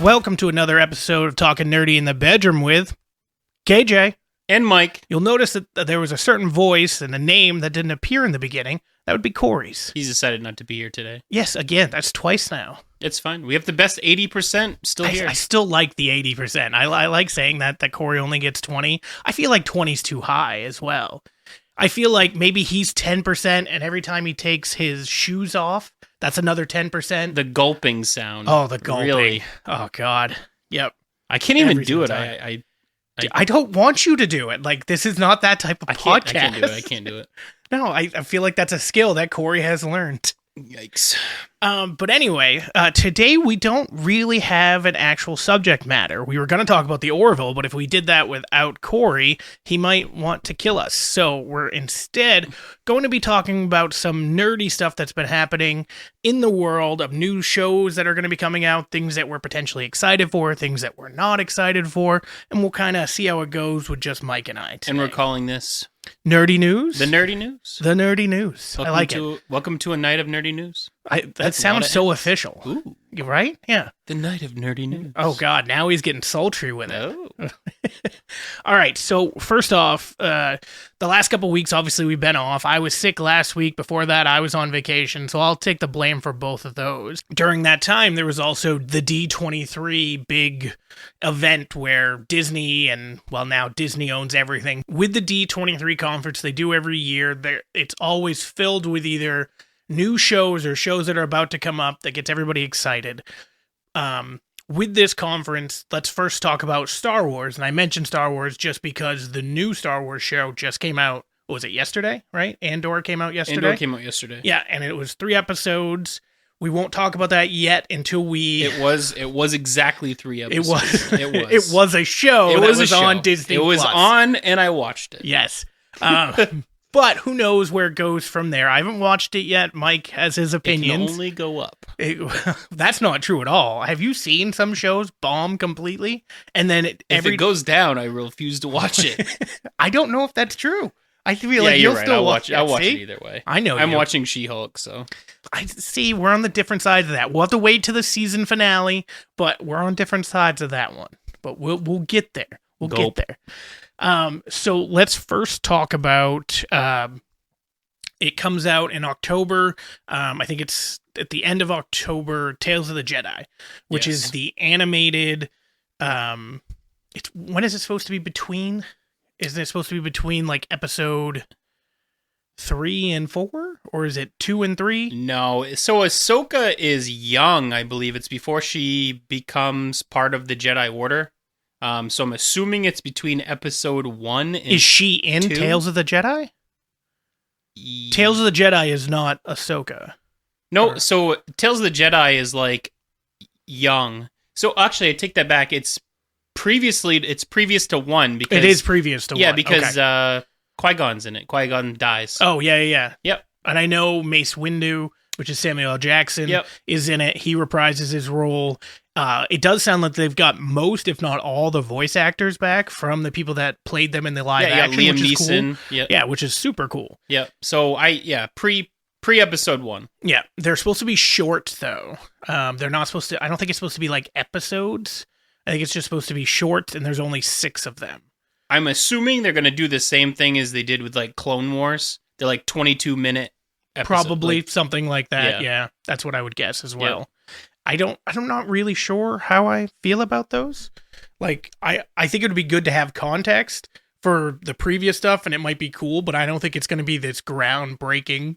Welcome to another episode of Talking Nerdy in the Bedroom with KJ. And Mike. You'll notice that there was a certain voice and a name that didn't appear in the beginning. That would be Corey's. He's decided not to be here today. Yes, again, that's twice now. It's fine. We have the best 80% still here. I still like the 80%. I like saying that Corey only gets 20. I feel like 20's too high as well. I feel like maybe he's 10%, and every time he takes his shoes off, that's another 10%. The gulping sound. Oh, the gulping. Really? Oh, God. Yep. I can't even Every do it. single I don't want you to do it. Like, this is not that type of podcast. I can't do it. No, I feel like that's a skill that Corey has learned. Yikes. But anyway, today we don't really have an actual subject matter. We were going to talk about the Orville, but if we did that without Corey, he might want to kill us. So we're instead going to be talking about some nerdy stuff that's been happening in the world of new shows that are going to be coming out, things that we're potentially excited for, things that we're not excited for, and we'll kind of see how it goes with just Mike and I today. And we're calling this... Nerdy News? The Nerdy News. The Nerdy News. I like it. Welcome to a night of nerdy news. That sounds so official. Ooh. You right? Yeah. The night of nerdy news. Oh, God. Now he's getting sultry with it. Oh. All right. So, first off, the last couple weeks, obviously, we've been off. I was sick last week. Before that, I was on vacation. So, I'll take the blame for both of those. During that time, there was also the D23 big event where Disney and, well, now Disney owns everything. With the D23 Conference, they do every year. It's always filled with either new shows or shows that are about to come up that gets everybody excited. With this conference, let's first talk about Star Wars. And I mentioned Star Wars just because the new Star Wars show just came out. What was it, yesterday, right? Andor came out yesterday? Andor came out yesterday. Yeah, and it was 3 episodes. We won't talk about that yet until we... It was exactly 3 episodes. It was a show that was on Disney+. It was on, and I watched it. Yes. But who knows where it goes from there. I haven't watched it yet. Mike has his opinions. It can only go up. That's not true at all. Have you seen some shows bomb completely? And then if it goes down, I refuse to watch it. I don't know if that's true. I feel like you're you'll right. still watch it. I'll watch see? it either way. I know I'm watching She-Hulk, so... I see, we're on the different sides of that. We'll have to wait to the season finale, but we're on different sides of that one. But we'll get there. We'll get there. So let's first talk about... it comes out in October. I think it's at the end of October, Tales of the Jedi, which is the animated... when is it supposed to be between... Isn't it supposed to be between, like, episode 3 and 4? Or is it 2 and 3? No. So Ahsoka is young, I believe. It's before she becomes part of the Jedi Order. So I'm assuming it's between episode 1 and 2. Is she in Tales of the Jedi? Tales of the Jedi is not Ahsoka. No, so Tales of the Jedi is, like, young. So, actually, I take that back. It's previous to 1 because it is previous to 1. Yeah, because Qui-Gon's in it. Qui-Gon dies. Oh, yeah. Yep. And I know Mace Windu, which is Samuel L. Jackson, is in it. He reprises his role. It does sound like they've got most, if not all, the voice actors back from the people that played them in the live action, Liam which is Neeson. Cool. Yeah, which is super cool. Yeah. So pre-episode 1. Yeah, they're supposed to be short though. They're not supposed to. I don't think it's supposed to be like episodes. I think it's just supposed to be short, and there's only 6 of them. I'm assuming they're going to do the same thing as they did with, like, Clone Wars. They're, like, 22-minute episodes. Probably something like that, yeah. That's what I would guess as well. Yeah. I'm not really sure how I feel about those. Like, I think it would be good to have context for the previous stuff, and it might be cool, but I don't think it's going to be this groundbreaking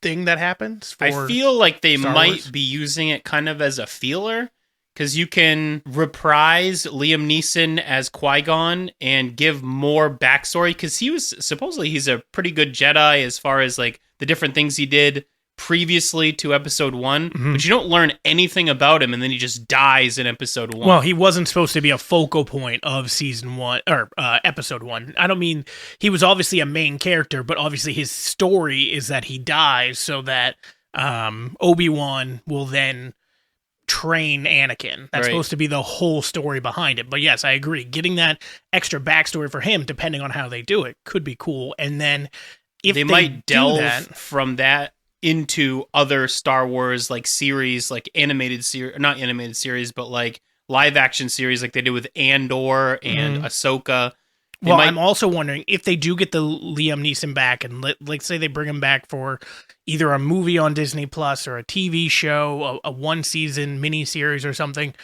thing that happens for I feel like they Star might Wars. be using it kind of as a feeler. Because you can reprise Liam Neeson as Qui-Gon and give more backstory. Because he's a pretty good Jedi as far as, like, the different things he did previously to episode 1. Mm-hmm. But you don't learn anything about him, and then he just dies in episode 1. Well, he wasn't supposed to be a focal point of season 1, or episode 1. I don't mean, he was obviously a main character, but obviously his story is that he dies so that Obi-Wan will then train Anakin. That's supposed to be the whole story behind it. But yes, I agree. Getting that extra backstory for him, depending on how they do it, could be cool. And then if they might delve that, from that into other Star Wars like series, like animated series, not animated series, but like live action series like they did with Andor and Ahsoka. I'm also wondering if they do get the Liam Neeson back, and let's say they bring him back for either a movie on Disney Plus or a TV show, a one-season miniseries or something.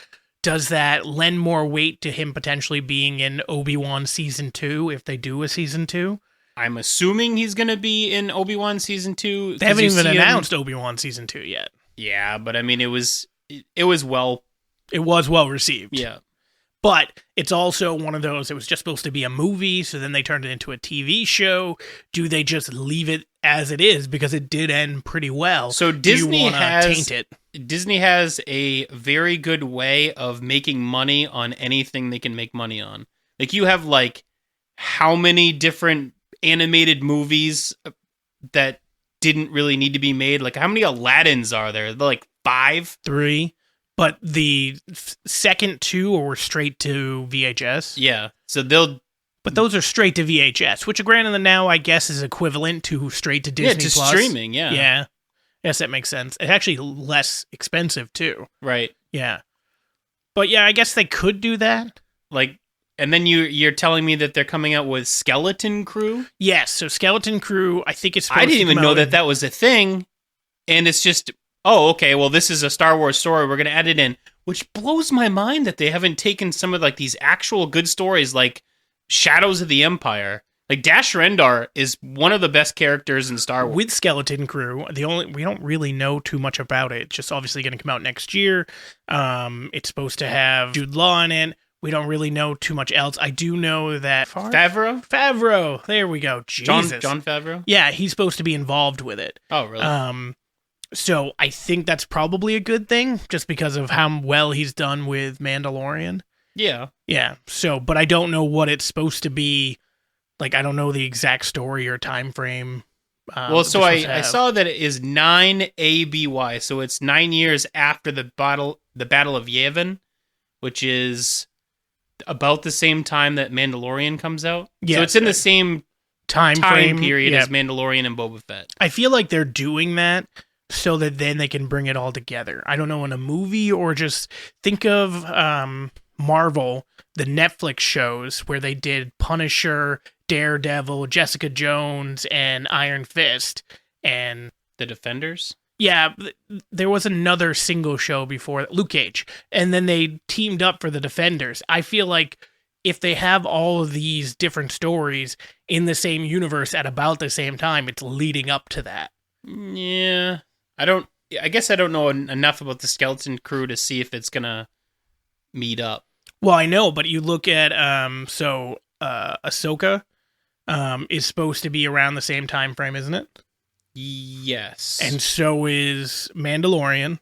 Does that lend more weight to him potentially being in Obi-Wan Season 2 if they do a Season 2? I'm assuming he's going to be in Obi-Wan Season 2. They haven't even announced Obi-Wan Season 2 yet. Yeah, but I mean, it was well received. Yeah. But it's also one of those, it was just supposed to be a movie, so then they turned it into a TV show. Do they just leave it as it is? Because it did end pretty well. So Disney taint it? Disney has a very good way of making money on anything they can make money on. Like, you have, like, how many different animated movies that didn't really need to be made? Like, how many Aladdins are there? Like, 5? 3. But the second 2 were straight to VHS. Yeah. But those are straight to VHS, which granted now I guess is equivalent to straight to Disney Plus. Streaming, yeah. Yeah. Yes, that makes sense. It's actually less expensive too. Right. Yeah. But yeah, I guess they could do that. Like, and then you're telling me that they're coming out with Skeleton Crew? Yes, so Skeleton Crew, I think it's supposed I didn't to even know that was a thing. And it's just, oh, okay, well, this is a Star Wars story. We're going to add it in, which blows my mind that they haven't taken some of like these actual good stories like Shadows of the Empire. Like, Dash Rendar is one of the best characters in Star Wars. With Skeleton Crew, we don't really know too much about it. It's just obviously going to come out next year. It's supposed to have Jude Law in it. We don't really know too much else. I do know that Favreau. There we go. Jesus. John Favreau. Yeah, he's supposed to be involved with it. Oh, really? So I think that's probably a good thing, just because of how well he's done with Mandalorian. Yeah. Yeah. So, but I don't know what it's supposed to be. Like, I don't know the exact story or time frame. So I saw that it is 9 ABY, so it's 9 years after the Battle of Yavin, which is about the same time that Mandalorian comes out. Yeah, so it's in the same time period as Mandalorian and Boba Fett. I feel like they're doing that so that then they can bring it all together. I don't know, in a movie, or just think of Marvel, the Netflix shows where they did Punisher, Daredevil, Jessica Jones, and Iron Fist, and The Defenders. Yeah, there was another single show before, Luke Cage, and then they teamed up for The Defenders. I feel like if they have all of these different stories in the same universe at about the same time, it's leading up to that. Yeah, I guess I don't know enough about the Skeleton Crew to see if it's gonna meet up. Well, I know, but you look at Ahsoka is supposed to be around the same time frame, isn't it? Yes. And so is Mandalorian.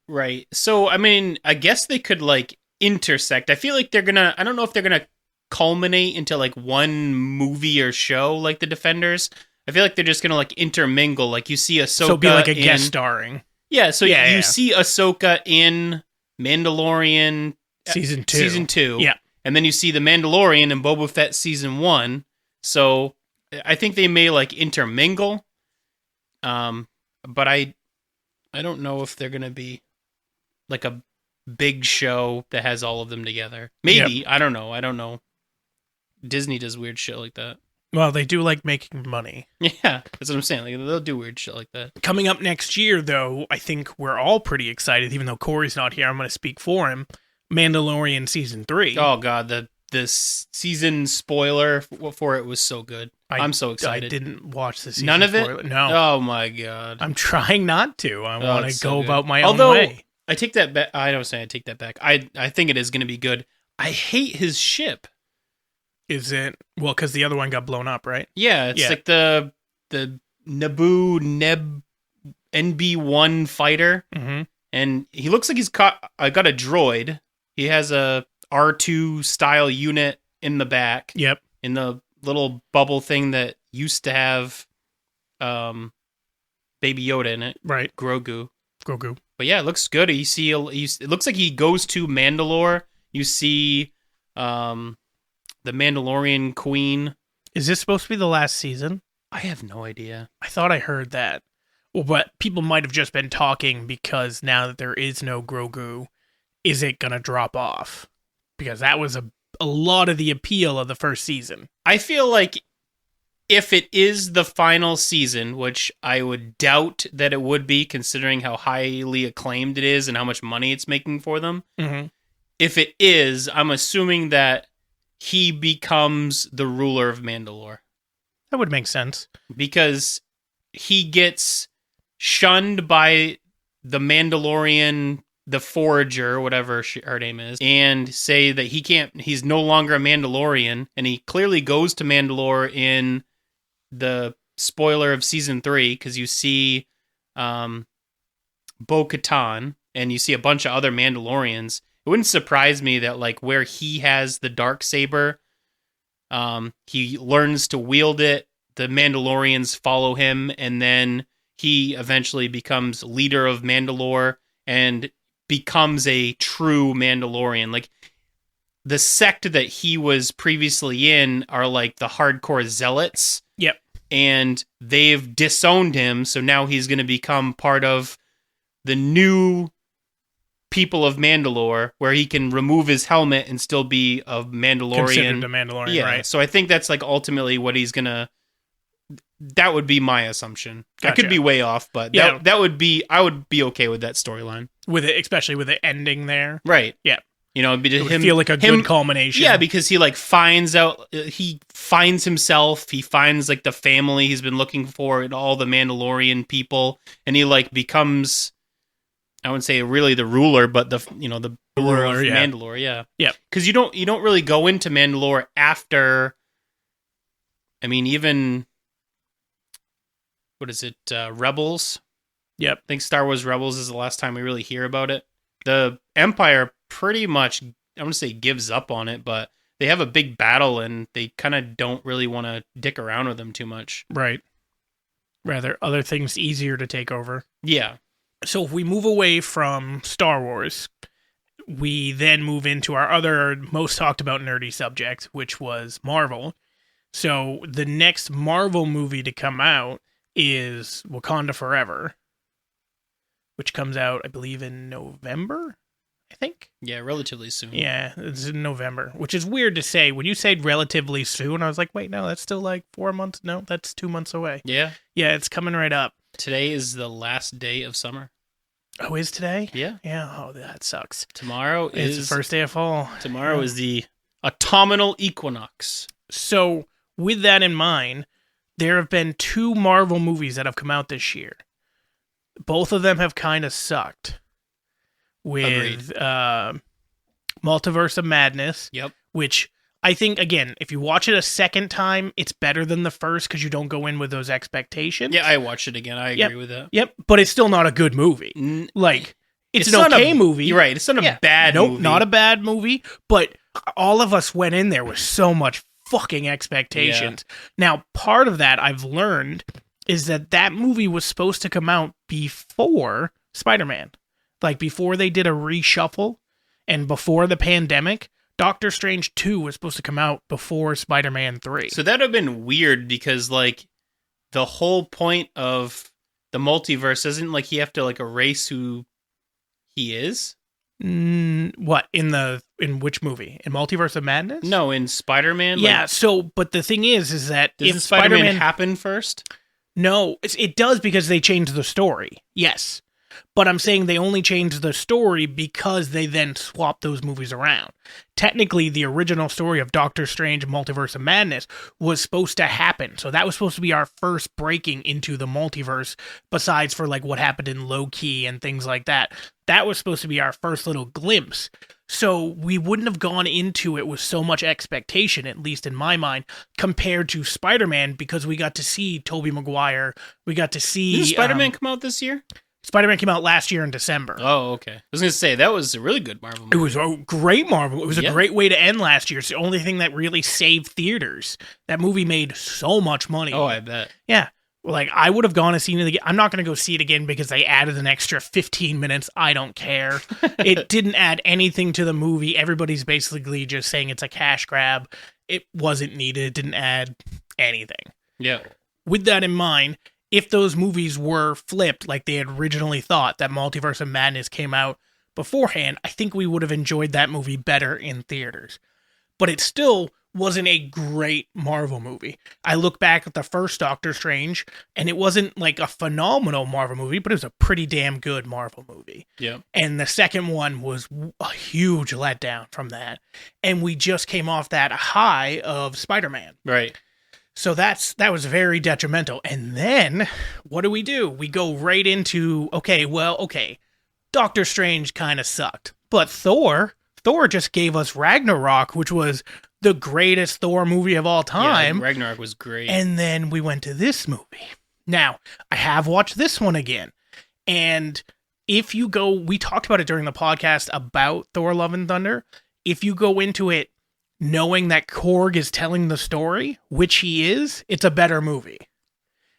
Right. So, I mean, I guess they could, like, intersect. I feel like I don't know if they're gonna culminate into, like, one movie or show like The Defenders. I feel like they're just gonna, like, intermingle. Like, you see Ahsoka So be like a guest starring. Yeah, so you see Ahsoka in Mandalorian Season 2. Yeah. And then you see The Mandalorian and Boba Fett Season 1. So I think they may, like, intermingle. But I don't know if they're going to be like a big show that has all of them together. Maybe. Yep. I don't know. Disney does weird shit like that. Well, they do like making money. Yeah, that's what I'm saying. Like, they'll do weird shit like that. Coming up next year, though, I think we're all pretty excited, even though Corey's not here. I'm going to speak for him. Mandalorian Season 3. Oh, God. The season spoiler for it was so good. I'm so excited. I didn't watch the season. None of spoiler. it? No. Oh, my God. I'm trying not to. I want to go about my own way. Although, I take that back. I don't say I take that back. I think it is going to be good. I hate his ship. Is it? Well, because the other one got blown up, right? Yeah, it's like the Naboo NB1 fighter. Mm-hmm. And he looks like he's got a droid. He has a R2 style unit in the back. Yep. In the little bubble thing that used to have Baby Yoda in it. Right. Grogu. But yeah, it looks good. It looks like he goes to Mandalore. You see the Mandalorian Queen. Is this supposed to be the last season? I have no idea. I thought I heard that. Well, but people might have just been talking because now that there is no Grogu is it going to drop off? Because that was a lot of the appeal of the first season. I feel like if it is the final season, which I would doubt that it would be considering how highly acclaimed it is and how much money it's making for them. Mm-hmm. If it is, I'm assuming that he becomes the ruler of Mandalore. That would make sense. Because he gets shunned by the Mandalorian, the Forager, whatever her name is, and say that he's no longer a Mandalorian, and he clearly goes to Mandalore in the spoiler of season 3, because you see Bo-Katan, and you see a bunch of other Mandalorians. It wouldn't surprise me that, like, where he has the Darksaber, he learns to wield it, the Mandalorians follow him, and then he eventually becomes leader of Mandalore and becomes a true Mandalorian. Like, the sect that he was previously in are like the hardcore zealots. Yep. And they've disowned him, so now he's going to become part of the new people of Mandalore, where he can remove his helmet and still be a Mandalorian. Considered a Mandalorian, yeah, right? So I think that's like ultimately what he's going to... That would be my assumption. Gotcha. I could be way off, but Yeah. that would be... I would be okay with that storyline. With it, especially with it ending there. Right. Yeah. You know, It would feel like a good culmination. Yeah, because he like finds himself, he finds like the family he's been looking for and all the Mandalorian people, and he like becomes, I wouldn't say really the ruler, but the ruler of Mandalore, yeah. Yeah. Because you don't really go into Mandalore after, I mean, even, what is it, Rebels? Yep. I think Star Wars Rebels is the last time we really hear about it. The Empire pretty much, I wouldn't say gives up on it, but they have a big battle and they kind of don't really want to dick around with them too much. Right. Rather, other things easier to take over. Yeah. So if we move away from Star Wars, we then move into our other most talked about nerdy subject, which was Marvel. So the next Marvel movie to come out is Wakanda Forever, which comes out, I believe, in November, I think. Yeah, relatively soon. Yeah, it's in November, which is weird to say. When you said relatively soon, I was like, wait, no, that's still like 4 months. No, that's 2 months away. Yeah. Yeah, it's coming right up. Today is the last day of summer. Oh, is today? Yeah. Yeah, oh, that sucks. Tomorrow It's the first day of fall. Tomorrow is the autumnal equinox. So, with that in mind, there have been 2 Marvel movies that have come out this year. Both of them have kind of sucked. With Multiverse of Madness, Yep. which I think, again, if you watch it a second time, it's better than the first because you don't go in with those expectations. Yeah, I watched it again. I agree with that. Yep, but it's still not a good movie. Like, it's an okay movie. You're right. It's not a bad movie. Nope, not a bad movie, but all of us went in there with so much fucking expectations. Yeah. Now, part of that I've learned is that movie was supposed to come out before Spider-Man. Like, before they did a reshuffle and before the pandemic, Doctor Strange 2 was supposed to come out before Spider-Man 3. So that would have been weird because, like, the whole point of the multiverse isn't, like, you have to, like, erase who he is? What? In which movie? In Multiverse of Madness? No, in Spider-Man? Yeah, so, but the thing is that doesn't Spider-Man happen first? No, it does because they changed the story. Yes. But I'm saying they only changed the story because they then swapped those movies around. Technically, the original story of Doctor Strange Multiverse of Madness was supposed to happen. So that was supposed to be our first breaking into the multiverse, besides for like what happened in Loki and things like that. That was supposed to be our first little glimpse. So we wouldn't have gone into it with so much expectation, at least in my mind, compared to Spider-Man, because we got to see Tobey Maguire. We got to see... Did Spider-Man come out this year? Spider-Man came out last year in December. Oh, okay. I was going to say, that was a really good Marvel movie. It was a great Marvel. It was a great way to end last year. It's the only thing that really saved theaters. That movie made so much money. Oh, I bet. Yeah. Like, I would have gone and seen it again. I'm not going to go see it again because they added an extra 15 minutes. I don't care. It didn't add anything to the movie. Everybody's basically just saying it's a cash grab. It wasn't needed. It didn't add anything. Yeah. With that in mind, if those movies were flipped like they had originally thought, that Multiverse of Madness came out beforehand, I think we would have enjoyed that movie better in theaters. But it still wasn't a great Marvel movie. I look back at the first Doctor Strange, and it wasn't like a phenomenal Marvel movie, but it was a pretty damn good Marvel movie. Yeah. And the second one was a huge letdown from that. And we just came off that high of Spider-Man. Right. So that was very detrimental. And then what do? We go right into, okay, Doctor Strange kind of sucked. But Thor just gave us Ragnarok, which was the greatest Thor movie of all time. Yeah, Ragnarok was great. And then we went to this movie. Now, I have watched this one again. And if you go, we talked about it during the podcast about Thor Love and Thunder. If you go into it knowing that Korg is telling the story, which he is, it's a better movie.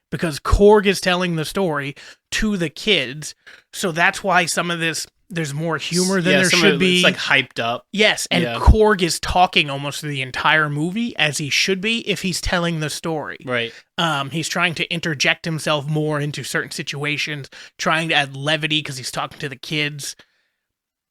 Because Korg is telling the story to the kids. So that's why some of this, there's more humor than there should be. It's like hyped up. Yes, and Korg is talking almost the entire movie as he should be if he's telling the story. Right. He's trying to interject himself more into certain situations, trying to add levity because he's talking to the kids.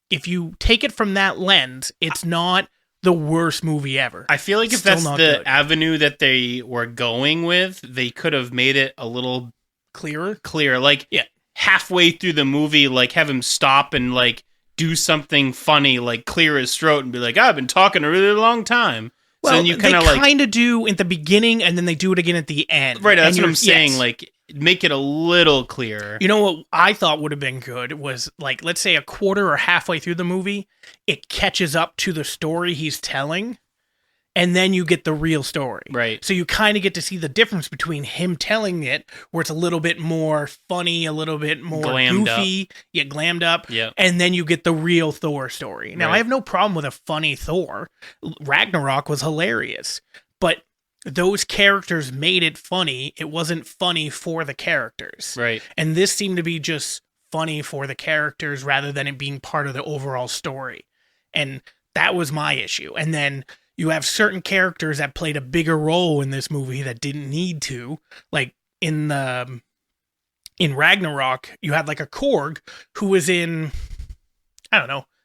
If you take it from that lens, it's not the worst movie ever. I feel like if that's the avenue that they were going with, they could have made it a little clearer. Like, halfway through the movie, like, have him stop and, like, do something funny, like, clear his throat and be like, I've been talking a really long time. Well, so then you they kind of do at the beginning, and then they do it again at the end. Right, that's what I'm saying. Yes. Like, make it a little clearer. You know what I thought would have been good was, like, let's say a quarter or halfway through the movie, it catches up to the story he's telling, and then you get the real story. Right. So you kind of get to see the difference between him telling it, where it's a little bit more funny, a little bit more goofy, glammed up, and then you get the real Thor story. Now, I have no problem with a funny Thor. Ragnarok was hilarious, but those characters made it funny. It wasn't funny for the characters. Right. And this seemed to be just funny for the characters rather than it being part of the overall story. And that was my issue. And then you have certain characters that played a bigger role in this movie that didn't need to. Like in Ragnarok, you had like a Korg who was in,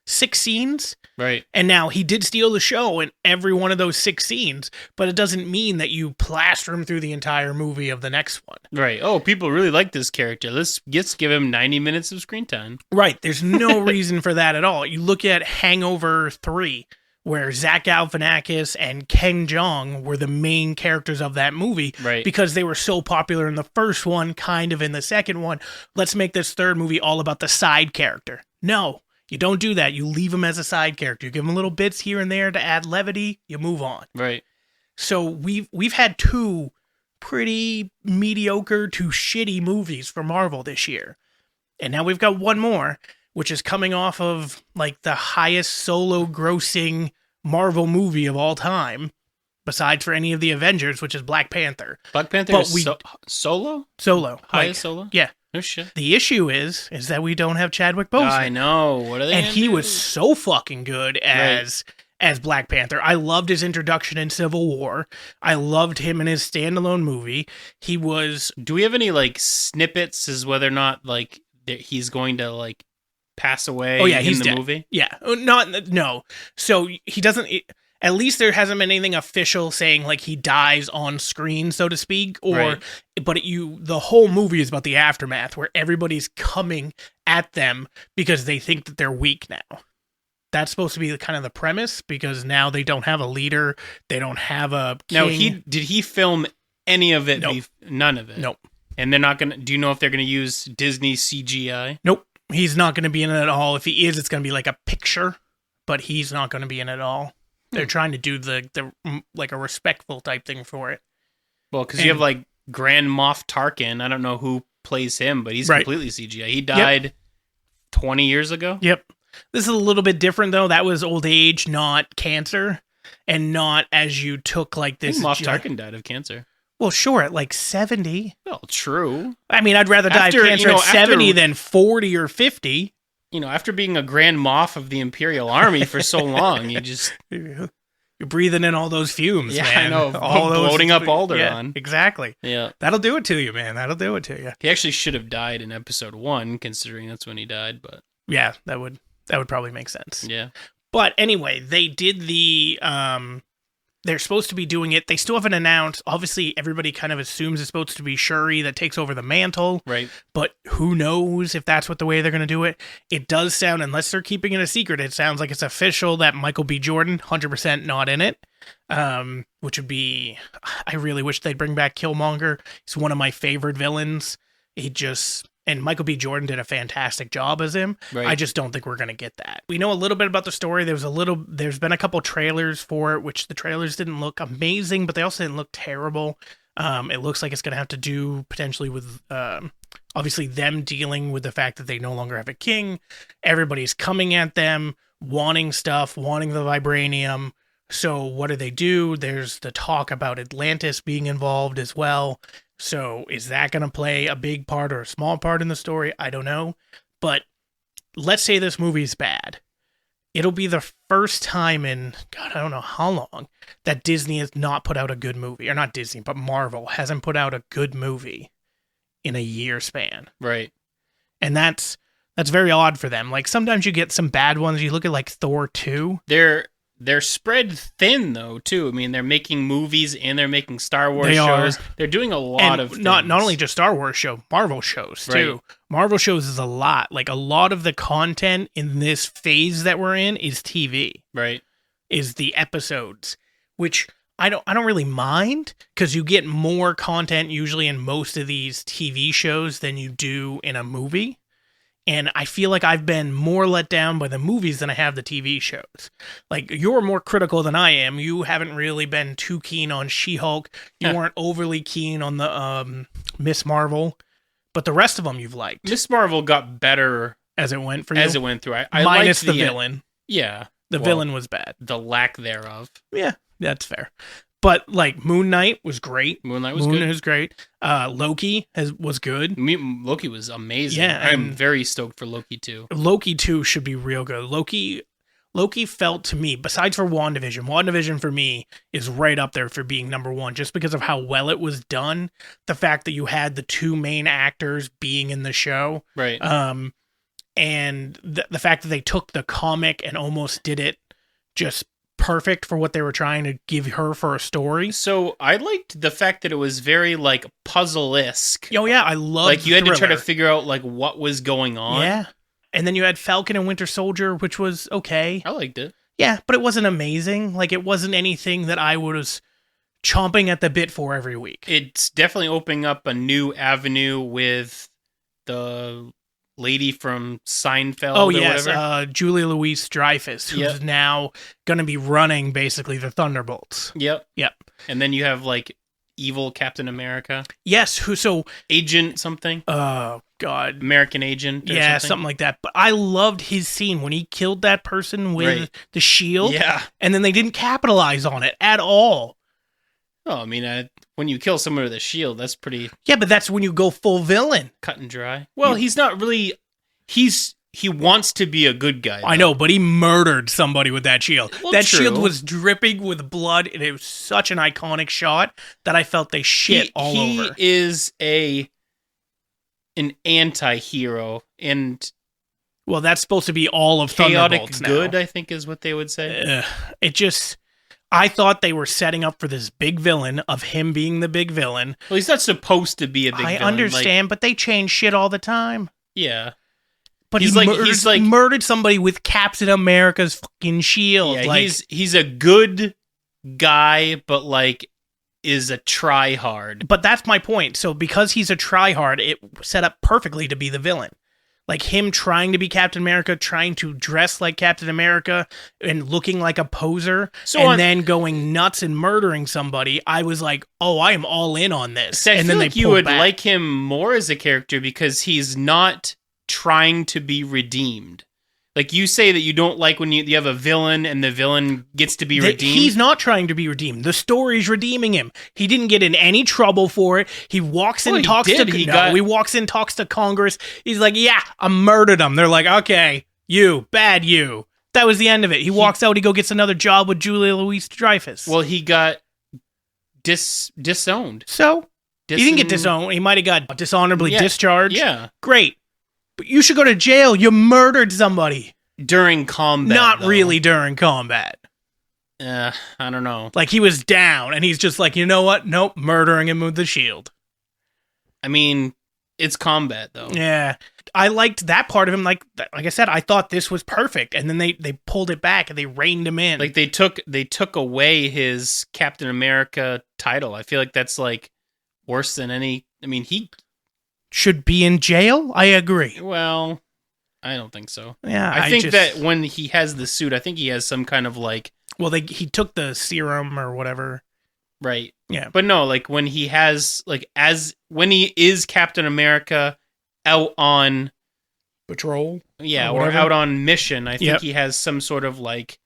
6 scenes. Right. And now he did steal the show in every one of those 6 scenes, but it doesn't mean that you plaster him through the entire movie of the next one. Right. Oh, people really like this character. Let's give him 90 minutes of screen time. Right. There's no reason for that at all. You look at Hangover 3, where Zach Galifianakis and Ken Jeong were the main characters of that movie. Right. Because they were so popular in the first one, kind of in the second one. Let's make this third movie all about the side character. No. You don't do that. You leave him as a side character. You give him little bits here and there to add levity. You move on. Right. So we've had 2 pretty mediocre to shitty movies for Marvel this year. And now we've got one more, which is coming off of like the highest solo grossing Marvel movie of all time, besides for any of the Avengers, which is Black Panther. Black Panther is solo? Solo. Highest solo? Yeah. No shit. The issue is that we don't have Chadwick Boseman. I know. What are they? And he was so fucking good as Black Panther. I loved his introduction in Civil War. I loved him in his standalone movie. He was. Do we have any like snippets as whether or not like he's going to like pass away? Oh yeah, in he's the dead. movie. Yeah, no. So he doesn't. At least there hasn't been anything official saying like he dies on screen, so to speak, but the whole movie is about the aftermath where everybody's coming at them because they think that they're weak now. That's supposed to be kind of the premise because now they don't have a leader, they don't have a king. Now did he film any of it? Nope. None of it. Nope. And they're not gonna. Do you know if they're gonna use Disney CGI? Nope. He's not going to be in it at all. If he is, it's going to be like a picture, but he's not going to be in it at all. They're trying to do the like a respectful type thing for it. Well, because you have like Grand Moff Tarkin. I don't know who plays him, but he's completely CGI. He died 20 years ago. Yep. This is a little bit different though. That was old age, not cancer, and not as you took like this. I think Moff Tarkin died of cancer. Well, sure, at like 70. Well, true. I mean, I'd rather die of cancer at 70 than 40 or 50. You know, after being a Grand Moff of the Imperial Army for so long, you're breathing in all those fumes, man. I know. All bloating up Alderaan. Yeah, exactly. Yeah. That'll do it to you, man. That'll do it to you. He actually should have died in episode 1, considering that's when he died, but... Yeah, that would That would probably make sense. Yeah. But anyway, they did the they're supposed to be doing it. They still haven't announced. Obviously, everybody kind of assumes it's supposed to be Shuri that takes over the mantle. Right. But who knows if that's what the way they're going to do it. It does sound, unless they're keeping it a secret, it sounds like it's official that Michael B. Jordan, 100% not in it. Which would be, I really wish they'd bring back Killmonger. He's one of my favorite villains. And Michael B. Jordan did a fantastic job as him. Right. I just don't think we're going to get that. We know a little bit about the story. There's been a couple trailers for it, which the trailers didn't look amazing, but they also didn't look terrible. It looks like it's going to have to do potentially with, obviously them dealing with the fact that they no longer have a king. Everybody's coming at them, wanting stuff, wanting the vibranium. So what do? There's the talk about Atlantis being involved as well. So is that going to play a big part or a small part in the story? I don't know. But let's say this movie's bad. It'll be the first time in, God, I don't know how long, that Disney has not put out a good movie. Or not Disney, but Marvel hasn't put out a good movie in a year span. Right. And that's very odd for them. Like, sometimes you get some bad ones. You look at, like, Thor 2. They're spread thin, though, too. I mean, they're making movies and they're making Star Wars They shows. are. They're doing a lot of things. Not only just Star Wars show, Marvel shows, too. Right. Marvel shows is a lot. Like, a lot of the content in this phase that we're in is TV. Right. Is the episodes, which I don't really mind, because you get more content usually in most of these TV shows than you do in a movie. And I feel like I've been more let down by the movies than I have the TV shows. Like, you're more critical than I am. You haven't really been too keen on She-Hulk. You weren't overly keen on the Miss Marvel. But the rest of them you've liked. Miss Marvel got better as it went for you? As it went through. I Minus liked the villain. Yeah. The villain was bad. The lack thereof. Yeah, that's fair. But, like, Moon Knight was great. Moonlight was good. Moon was great. Loki was good. Loki was amazing. Yeah, I'm very stoked for Loki 2. Loki 2 should be real good. Loki felt to me, besides for WandaVision for me is right up there for being number one, just because of how well it was done. The fact that you had the two main actors being in the show. Right. And the fact that they took the comic and almost did it just perfect for what they were trying to give her for a story. So I liked the fact that it was very, like, puzzle-esque. Oh yeah, I love. Like, you had to try to figure out, like, what was going on. Yeah, and then you had Falcon and Winter Soldier, which was okay. I liked it. Yeah, but it wasn't amazing. Like, it wasn't anything that I was chomping at the bit for every week. It's definitely opening up a new avenue with the lady from Seinfeld. Oh, or yes, whatever. Julia Louis-Dreyfus, who's now going to be running, basically, the Thunderbolts. Yep. Yep. And then you have, like, evil Captain America. Yes, Agent something. Oh, God. American Agent or yeah, something. something like that. But I loved his scene when he killed that person with the shield. Yeah. And then they didn't capitalize on it at all. Oh, I mean, when you kill someone with a shield, that's pretty... Yeah, but that's when you go full villain. Cut and dry. Well, he's not really... He wants to be a good guy, though. I know, but he murdered somebody with that shield. Well, that true. shield was dripping with blood, and it was such an iconic shot that I felt they shit all over. He is an anti-hero, and... Well, that's supposed to be all of chaotic Thunderbolts now. good, I think, is what they would say. It just... I thought they were setting up for this big villain of him being the big villain. Well, he's not supposed to be a big villain. I understand, but they change shit all the time. Yeah. But he's murdered somebody with Captain America's fucking shield. Yeah, like, he's a good guy, but, like, is a try-hard. But that's my point. So because he's a try-hard, it set up perfectly to be the villain. Like, him trying to be Captain America, trying to dress like Captain America, and looking like a poser, then going nuts and murdering somebody. I was like, oh, I am all in on this. I and feel then like they you would back. like him more as a character because he's not trying to be redeemed. Like, you say that you don't like when you have a villain and the villain gets to be redeemed. He's not trying to be redeemed. The story's redeeming him. He didn't get in any trouble for it. He walks in, talks to Congress. He's like, yeah, I murdered him. They're like, okay, bad you. That was the end of it. He walks out, he gets another job with Julia Louis-Dreyfus. Well, he got disowned. So? He didn't get disowned. He might have got dishonorably discharged. Yeah. Great. But you should go to jail. You murdered somebody. during combat. Not though. really during combat. I don't know. Like, he was down, and he's just like, you know what? Nope, murdering him with the shield. I mean, it's combat, though. Yeah. I liked that part of him. Like I said, I thought this was perfect, and then they pulled it back, and they reined him in. Like, they took away his Captain America title. I feel like that's, like, worse than any... I mean, he... Should be in jail? I agree. Well, I don't think so. Yeah, I think that when he has the suit, I think he has some kind of, like... Well, he took the serum or whatever. Right. Yeah. But no, like, when he has... Like, when he is Captain America out on... Patrol? Yeah, or out on mission, I think he has some sort of, like...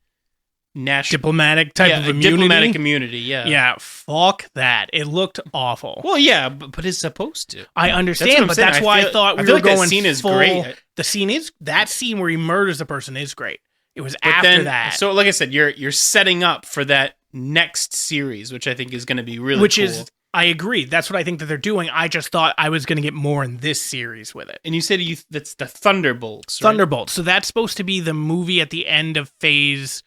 national... Diplomatic type of immunity? Diplomatic immunity, yeah. Yeah, fuck that. It looked awful. Well, yeah, but it's supposed to. I understand, that's why I thought we were going that scene is full... great. That scene where he murders the person is great. It was after that. So, like I said, you're setting up for that next series, which I think is going to be really cool. I agree. That's what I think that they're doing. I just thought I was going to get more in this series with it. And you said that's the Thunderbolts, right? Thunderbolts. So that's supposed to be the movie at the end of Phase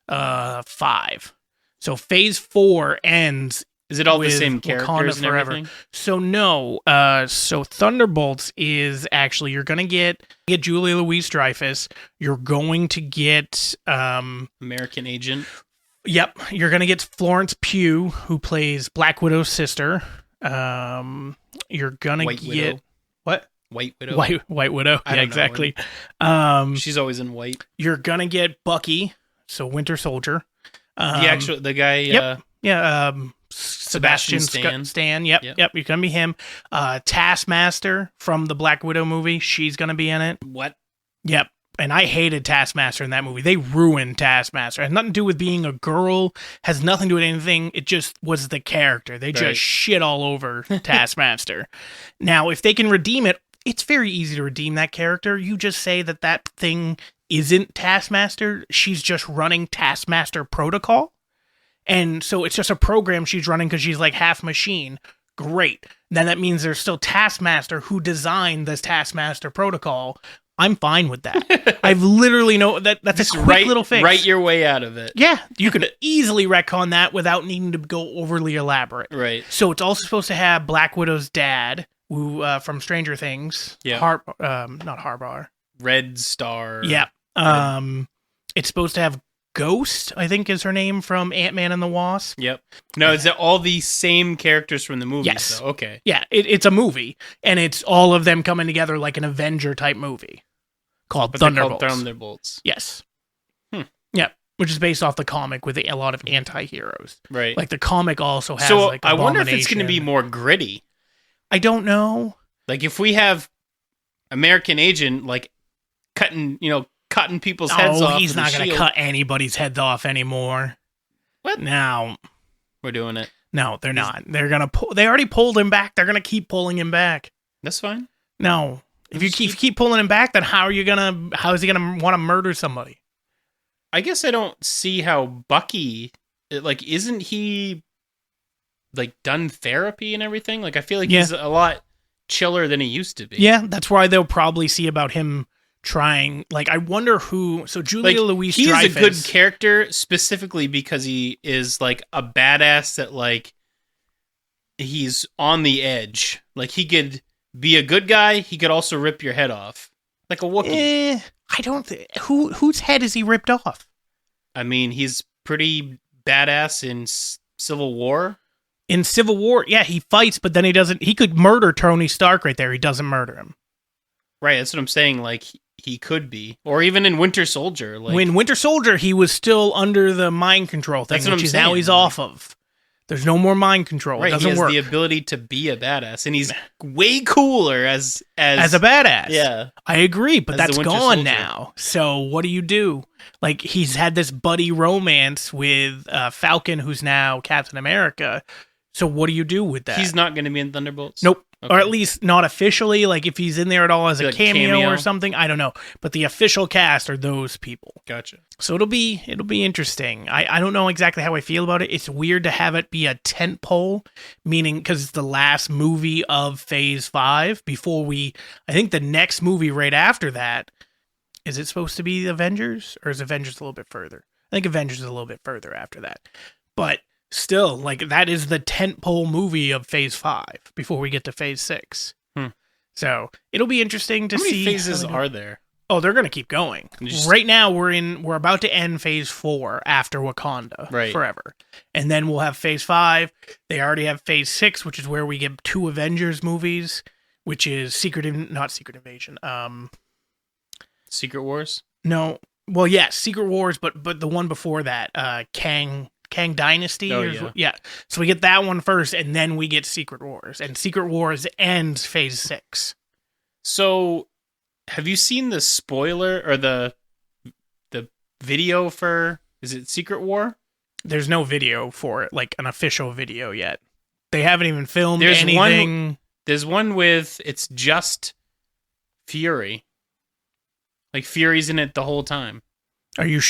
5. So Phase 4 ends. Is it all the same characters Wakanda and Forever. everything? So no. So Thunderbolts is actually, you're going to get Julia Louis-Dreyfus. You're going to get American Agent. Yep, you're gonna get Florence Pugh, who plays Black Widow's sister. You're gonna White get Widow. What? White Widow. White Widow. I Yeah, don't exactly. She's always in white. You're gonna get Bucky, so Winter Soldier. The guy. Yep. Yeah. Sebastian Stan. Yep. You're gonna be him. Taskmaster from the Black Widow movie. She's gonna be in it. What? Yep. And I hated Taskmaster in that movie. They ruined Taskmaster. It has nothing to do with being a girl. Has nothing to do with anything. It just was the character. They just shit all over Taskmaster. Now, if they can redeem it, it's very easy to redeem that character. You just say that thing isn't Taskmaster. She's just running Taskmaster Protocol. And so it's just a program she's running because she's like half machine. Great. Then that means there's still Taskmaster who designed this Taskmaster Protocol. I'm fine with that. I've literally that's just a quick little fix. Write your way out of it. Yeah, you could easily retcon that without needing to go overly elaborate. Right. So it's also supposed to have Black Widow's dad, who from Stranger Things. Yeah. Not Harbar. Red Star. Yeah. It's supposed to have Ghost, I think is her name, from Ant-Man and the Wasp. Yep. No, is it all the same characters from the movies? Yes. Though? Okay. Yeah, it's a movie, and it's all of them coming together like an Avenger-type movie called Thunderbolts. Thunderbolts. Yes. Yeah, which is based off the comic with a lot of anti-heroes. Right. Like, the comic also has, so like, I wonder if it's going to be Abomination. more gritty. I don't know. Like, if we have American Agent, like, cutting people's heads off. He's with not a going to shield. cut anybody's heads off anymore. What? No. We're doing it. No, they're not. They're going to they already pulled him back. They're going to keep pulling him back. That's fine. No. If you keep pulling him back, then how is he going to want to murder somebody? I guess I don't see how Bucky, like, isn't he, like, done therapy and everything? Like, I feel like he's a lot chiller than he used to be. Yeah, that's why they'll probably see about him trying. Like, I wonder who. So Julia Louis-Dreyfus. He's a good character specifically because he is, like, a badass that, like, he's on the edge. Like, he could be a good guy. He could also rip your head off. Like a Wookiee. I don't whose head is he ripped off? I mean, he's pretty badass in Civil War. In Civil War, yeah, he fights, but then he doesn't. He could murder Tony Stark right there. He doesn't murder him. Right, that's what I'm saying. Like, he could be. Or even in Winter Soldier. Like, when Winter Soldier, he was still under the mind control thing, That's what which I'm is now saying, he's like- off of. There's no more mind control. right, It doesn't he has work. the ability to be a badass. And he's way cooler as As a badass. Yeah. I agree, but As the that's Winter gone Soldier. now. So what do you do? Like, he's had this buddy romance with Falcon, who's now Captain America. So what do you do with that? He's not going to be in Thunderbolts? Nope. Okay. Or at least not officially. Like, if he's in there at all as a Like cameo cameo? or something, I don't know. But the official cast are those people. Gotcha. So it'll be interesting. I don't know exactly how I feel about it. It's weird to have it be a tent pole, meaning because it's the last movie of Phase 5 before I think the next movie right after that Is it supposed to be Avengers, or is Avengers a little bit further? I think Avengers is a little bit further after that. But still, like, that is the tentpole movie of Phase 5 before we get to Phase 6. So it'll be interesting to see. How many phases are there? Oh, they're going to keep going. Right now, we're about to end Phase 4 after Wakanda Forever. And then we'll have Phase 5. They already have Phase 6, which is where we get 2 Avengers movies, which is not Secret Invasion. Secret Wars? No. Well, yes, Secret Wars, but the one before that, Kang Dynasty. Yeah. So we get that one first, and then we get Secret Wars. And Secret Wars ends Phase 6. So, have you seen the spoiler or the video for, is it Secret War? There's no video for it, like an official video yet. They haven't even filmed anything. There's one with, it's just Fury. Like, Fury's in it the whole time. Are you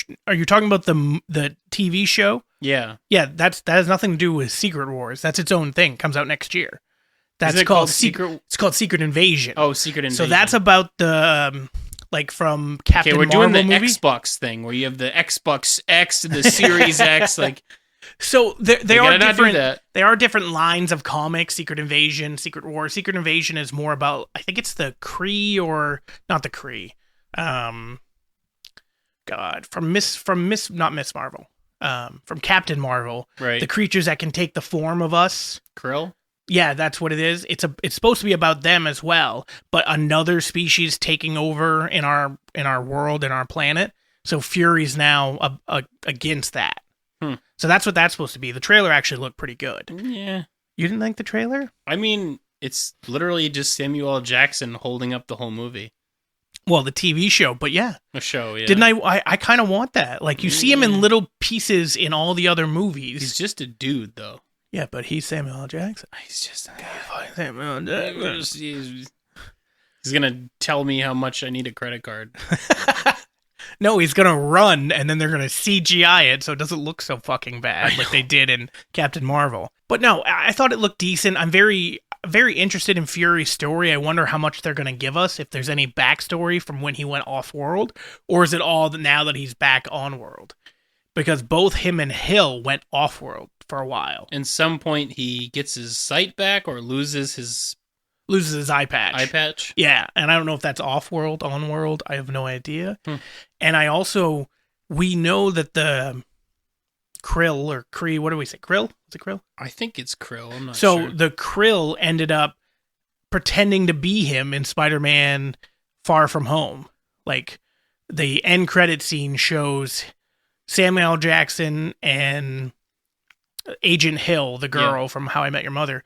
talking about the TV show? Yeah. Yeah, that has nothing to do with Secret Wars. That's its own thing. Comes out next year. That's called Secret. It's called Secret Invasion. Oh, Secret Invasion. So that's about the like from Captain Marvel we're doing the movie? Xbox thing where you have the Xbox X and the Series X. Like, so they are different. That. There are different lines of comics. Secret Invasion, Secret Wars. Secret Invasion is more about, I think it's the Kree, or not the Kree. From Captain Marvel, right? The creatures that can take the form of us. Krill? Yeah, that's what it is. It's supposed to be about them as well, but another species taking over in our world, in our planet. So Fury's now against that. So that's what that's supposed to be. The trailer actually looked pretty good. Yeah. You didn't like the trailer? I mean, it's literally just Samuel L. Jackson holding up the whole movie. Well, the TV show, but yeah. A show, yeah. Didn't I kind of want that. Like, you see him in little pieces in all the other movies. He's just a dude, though. Yeah, but he's Samuel L. Jackson. He's just a Samuel L. Jackson. He's going to tell me how much I need a credit card. No, he's going to run, and then they're going to CGI it so it doesn't look so fucking bad like they did in Captain Marvel. But no, I thought it looked decent. I'm very interested in Fury's story. I wonder how much they're going to give us, if there's any backstory from when he went off-world, or is it all now that he's back on-world? Because both him and Hill went off-world for a while. At some point, he gets his sight back or loses his eye patch. Eye patch? Yeah, and I don't know if that's off-world, on-world. I have no idea. And we know that the Krill or Kree, what do we say? Krill? Is it Krill? I think it's Krill. I'm not sure. So the Krill ended up pretending to be him in Spider-Man Far From Home. Like, the end credit scene shows Samuel L. Jackson and Agent Hill, the girl from How I Met Your Mother.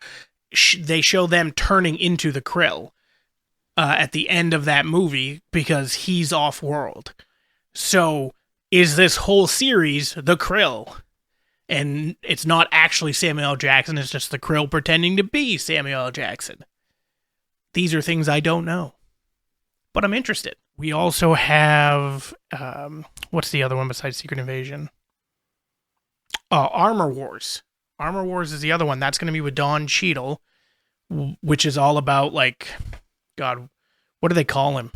They show them turning into the Krill at the end of that movie because he's off-world. So is this whole series the Krill? And it's not actually Samuel L. Jackson, it's just the Krill pretending to be Samuel L. Jackson. These are things I don't know. But I'm interested. We also have, what's the other one besides Secret Invasion? Oh, Armor Wars. Armor Wars is the other one. That's going to be with Don Cheadle, which is all about, like, God, what do they call him?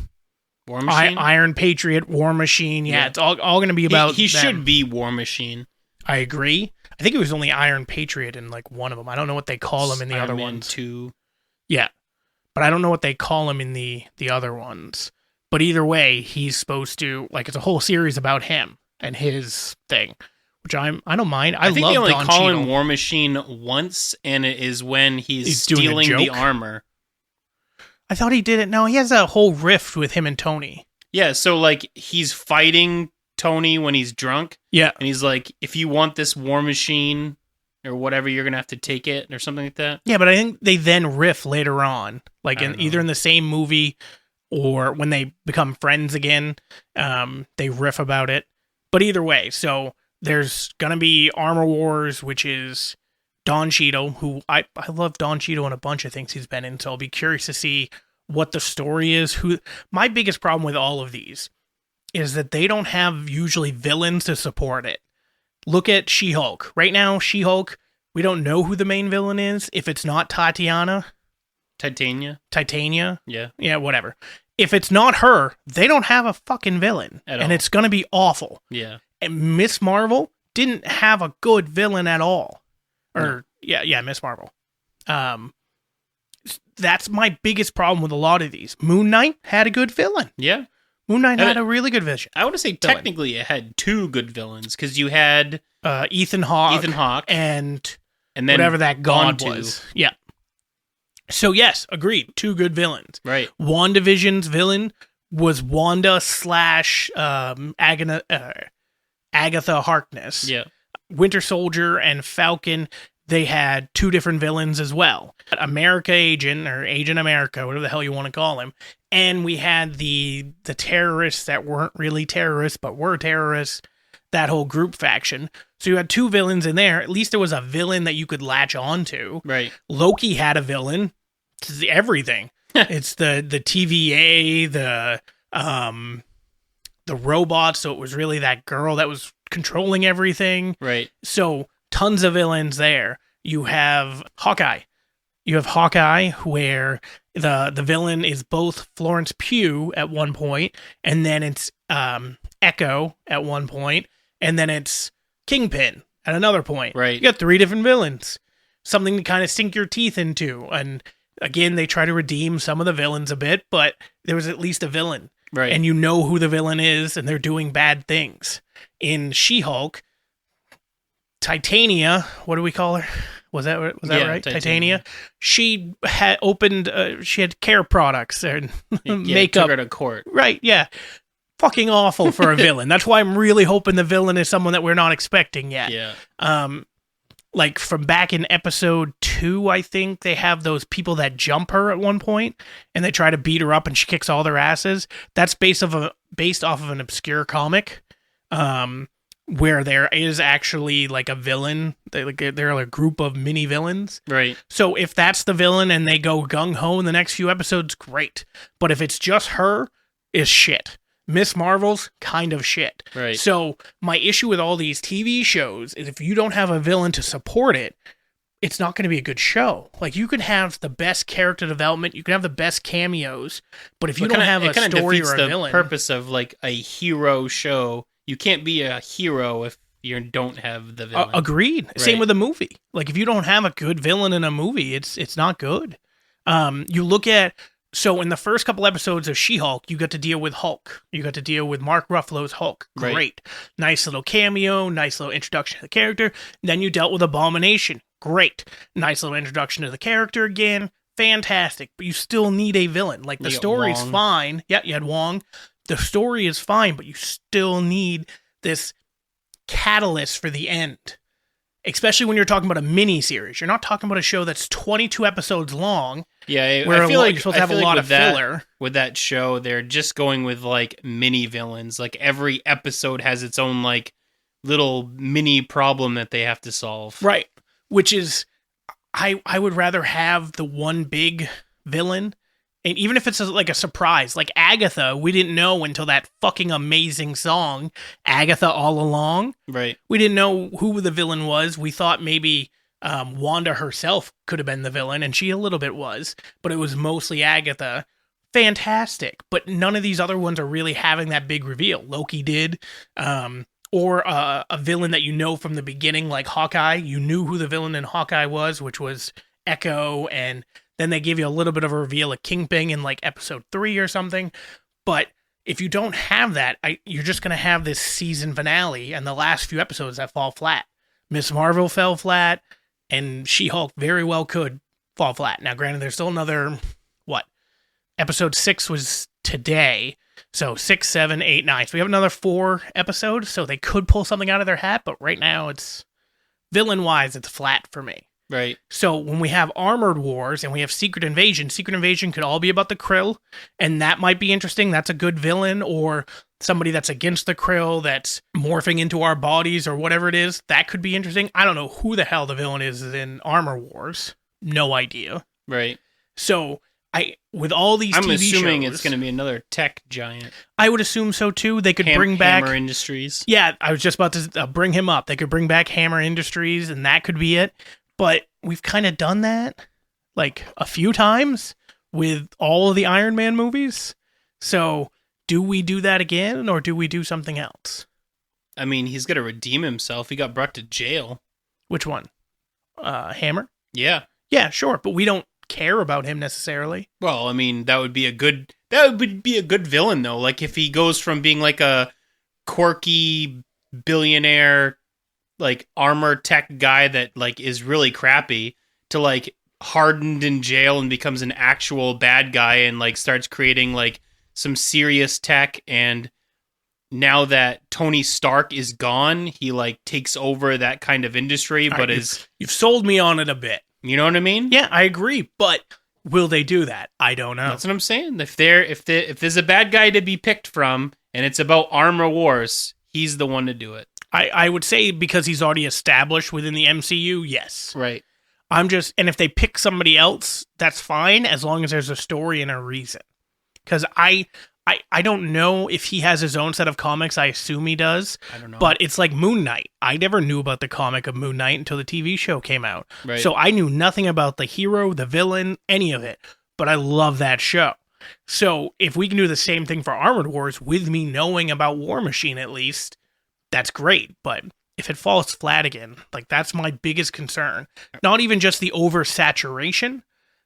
War Machine? Iron Patriot, War Machine. Yeah, it's all going to be about He them. should be War Machine. I agree. I think it was only Iron Patriot in, like, one of them. I don't know what they call him in the Iron other Man ones. 2. Yeah. But I don't know what they call him in the other ones. But either way, he's supposed to, like, it's a whole series about him and his thing, which I don't mind. I think love they only Don call Cheadle. him War Machine once, and it is when he's doing a stealing the joke? armor. I thought he did it. No, he has a whole rift with him and Tony. Yeah, so, like, he's fighting Tony when he's drunk. Yeah. And he's like, if you want this War Machine or whatever, you're going to have to take it or something like that. Yeah, but I think they then riff later on, like either in the same movie or when they become friends again, they riff about it. But either way, so there's going to be Armor Wars, which is Don Cheadle, who I love Don Cheadle in a bunch of things he's been in, so I'll be curious to see what the story is. My biggest problem with all of these is that they don't have usually villains to support it. Look at She-Hulk. Right now, She-Hulk, we don't know who the main villain is. If it's not Titania. Titania? Yeah. Yeah, whatever. if it's not her, they don't have a fucking villain. At and all. it's going to be awful. Yeah. And Miss Marvel didn't have a good villain at all. Or, yeah, Miss Marvel. That's my biggest problem with a lot of these. Moon Knight had a good villain. Yeah. Moon Knight had a really good vision. I want to say technically it had two good villains because you had Ethan Hawke. And then whatever that god Bantu. was. Yeah. So yes, agreed. Two good villains. Right. WandaVision's villain was Wanda / Agatha Harkness. Yeah. Winter Soldier and Falcon, they had two different villains as well. America Agent, or Agent America, whatever the hell you want to call him. And we had the terrorists that weren't really terrorists, but were terrorists, that whole group faction. So you had two villains in there. At least there was a villain that you could latch onto. Right. Loki had a villain. It's everything. It's the TVA, the robots. So it was really that girl that was controlling everything. Right. So tons of villains there. You have Hawkeye. Where the villain is both Florence Pugh at one point, and then it's Echo at one point, and then it's Kingpin at another point. Right. You got three different villains. Something to kind of sink your teeth into. And again, they try to redeem some of the villains a bit, but there was at least a villain. Right. And you know who the villain is, and they're doing bad things. In She-Hulk, Titania, what do we call her? Was that right? Titania. She had opened. She had care products and makeup. Took her to court. Right. Yeah. Fucking awful for a villain. That's why I'm really hoping the villain is someone that we're not expecting yet. Yeah. Like from back in episode 2, I think they have those people that jump her at one point, and they try to beat her up, and she kicks all their asses. That's based off of an obscure comic. Where there is actually like a villain, they're a group of mini villains. Right. So if that's the villain and they go gung-ho in the next few episodes, great. But if it's just her, is shit. Miss Marvel's kind of shit. Right. So my issue with all these TV shows is if you don't have a villain to support it, it's not going to be a good show. Like, you can have the best character development, you can have the best cameos, but if you don't have a story or a villain, the purpose of like a hero show. You can't be a hero if you don't have the villain. Agreed. Right. Same with a movie. Like, if you don't have a good villain in a movie, it's not good. You look at, so in the first couple episodes of She-Hulk, you got to deal with Hulk. You got to deal with Mark Ruffalo's Hulk. Great. Right. Nice little cameo, nice little introduction to the character. Then you dealt with Abomination. Great. Nice little introduction to the character again. Fantastic. But you still need a villain. Like, the story's fine. Yeah, you had Wong. The story is fine, but you still need this catalyst for the end. Especially when you're talking about a mini series. You're not talking about a show that's 22 episodes long. Yeah, where I feel like you're supposed to have a lot of filler. With that show, they're just going with like mini villains. Like every episode has its own like little mini problem that they have to solve. Right. Which is, I would rather have the one big villain. And even if it's like a surprise, like Agatha, we didn't know until that fucking amazing song, Agatha All Along. Right. We didn't know who the villain was. We thought maybe Wanda herself could have been the villain, and she a little bit was, but it was mostly Agatha. Fantastic. But none of these other ones are really having that big reveal. Loki did. Or a villain that you know from the beginning, like Hawkeye. You knew who the villain in Hawkeye was, which was Echo, and then they give you a little bit of a reveal of Kingpin in like episode 3 or something. But if you don't have that, you're just going to have this season finale and the last few episodes that fall flat. Miss Marvel fell flat, and She-Hulk very well could fall flat. Now, granted, there's still another, episode 6 was today. So 6, 7, 8, 9. So we have another 4 episodes, so they could pull something out of their hat, but right now it's, villain-wise, it's flat for me. Right. So when we have Armored Wars and we have Secret Invasion could all be about the Krill, and that might be interesting. That's a good villain, or somebody that's against the Krill that's morphing into our bodies or whatever it is. That could be interesting. I don't know who the hell the villain is in Armor Wars. No idea. Right. So with all these I'm TV assuming shows, it's going to be another tech giant. I would assume so too. They could bring back Hammer Industries. Yeah, I was just about to bring him up. They could bring back Hammer Industries, and that could be it. But we've kind of done that like a few times with all of the Iron Man movies. So, do we do that again, or do we do something else? I mean, he's gonna redeem himself. He got brought to jail. Which one? Hammer? Yeah. Yeah, sure, but we don't care about him necessarily. Well, I mean, that would be a good villain though. Like if he goes from being like a quirky billionaire like armor tech guy that like is really crappy to like hardened in jail and becomes an actual bad guy and like starts creating like some serious tech, and now that Tony Stark is gone, he like takes over that kind of industry. All but right, you've sold me on it a bit. You know what I mean? Yeah, I agree. But will they do that? I don't know. That's what I'm saying. If there's a bad guy to be picked from, and it's about armor wars, he's the one to do it. I would say because he's already established within the MCU, yes. Right. And if they pick somebody else, that's fine as long as there's a story and a reason. Because I don't know if he has his own set of comics. I assume he does. I don't know. But it's like Moon Knight. I never knew about the comic of Moon Knight until the TV show came out. Right. So I knew nothing about the hero, the villain, any of it. But I love that show. So if we can do the same thing for Armored Wars with me knowing about War Machine at least, that's great. But if it falls flat again, like that's my biggest concern. Not even just the oversaturation.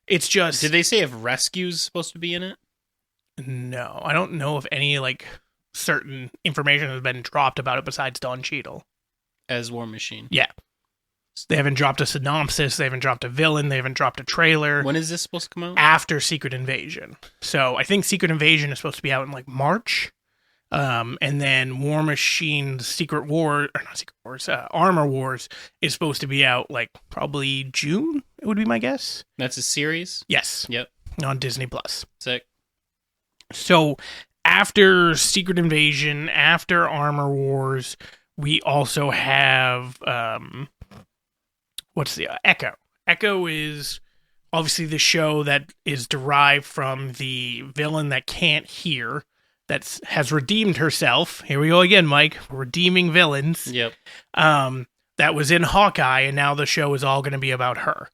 It's just... Did they say if Rescue's supposed to be in it? No, I don't know if any like certain information has been dropped about it besides Don Cheadle as War Machine. Yeah, they haven't dropped a synopsis. They haven't dropped a villain. They haven't dropped a trailer. When is this supposed to come out? After Secret Invasion. So I think Secret Invasion is supposed to be out in like March, and then War Machine's Armor Wars is supposed to be out like probably June. It would be my guess. That's a series. Yes. Yep. On Disney Plus. Sick. So after Secret Invasion, after Armor Wars, we also have Echo. Echo is obviously the show that is derived from the villain that can't hear, that has redeemed herself. Here we go again, Mike. Redeeming villains. Yep. That was in Hawkeye, and now the show is all going to be about her.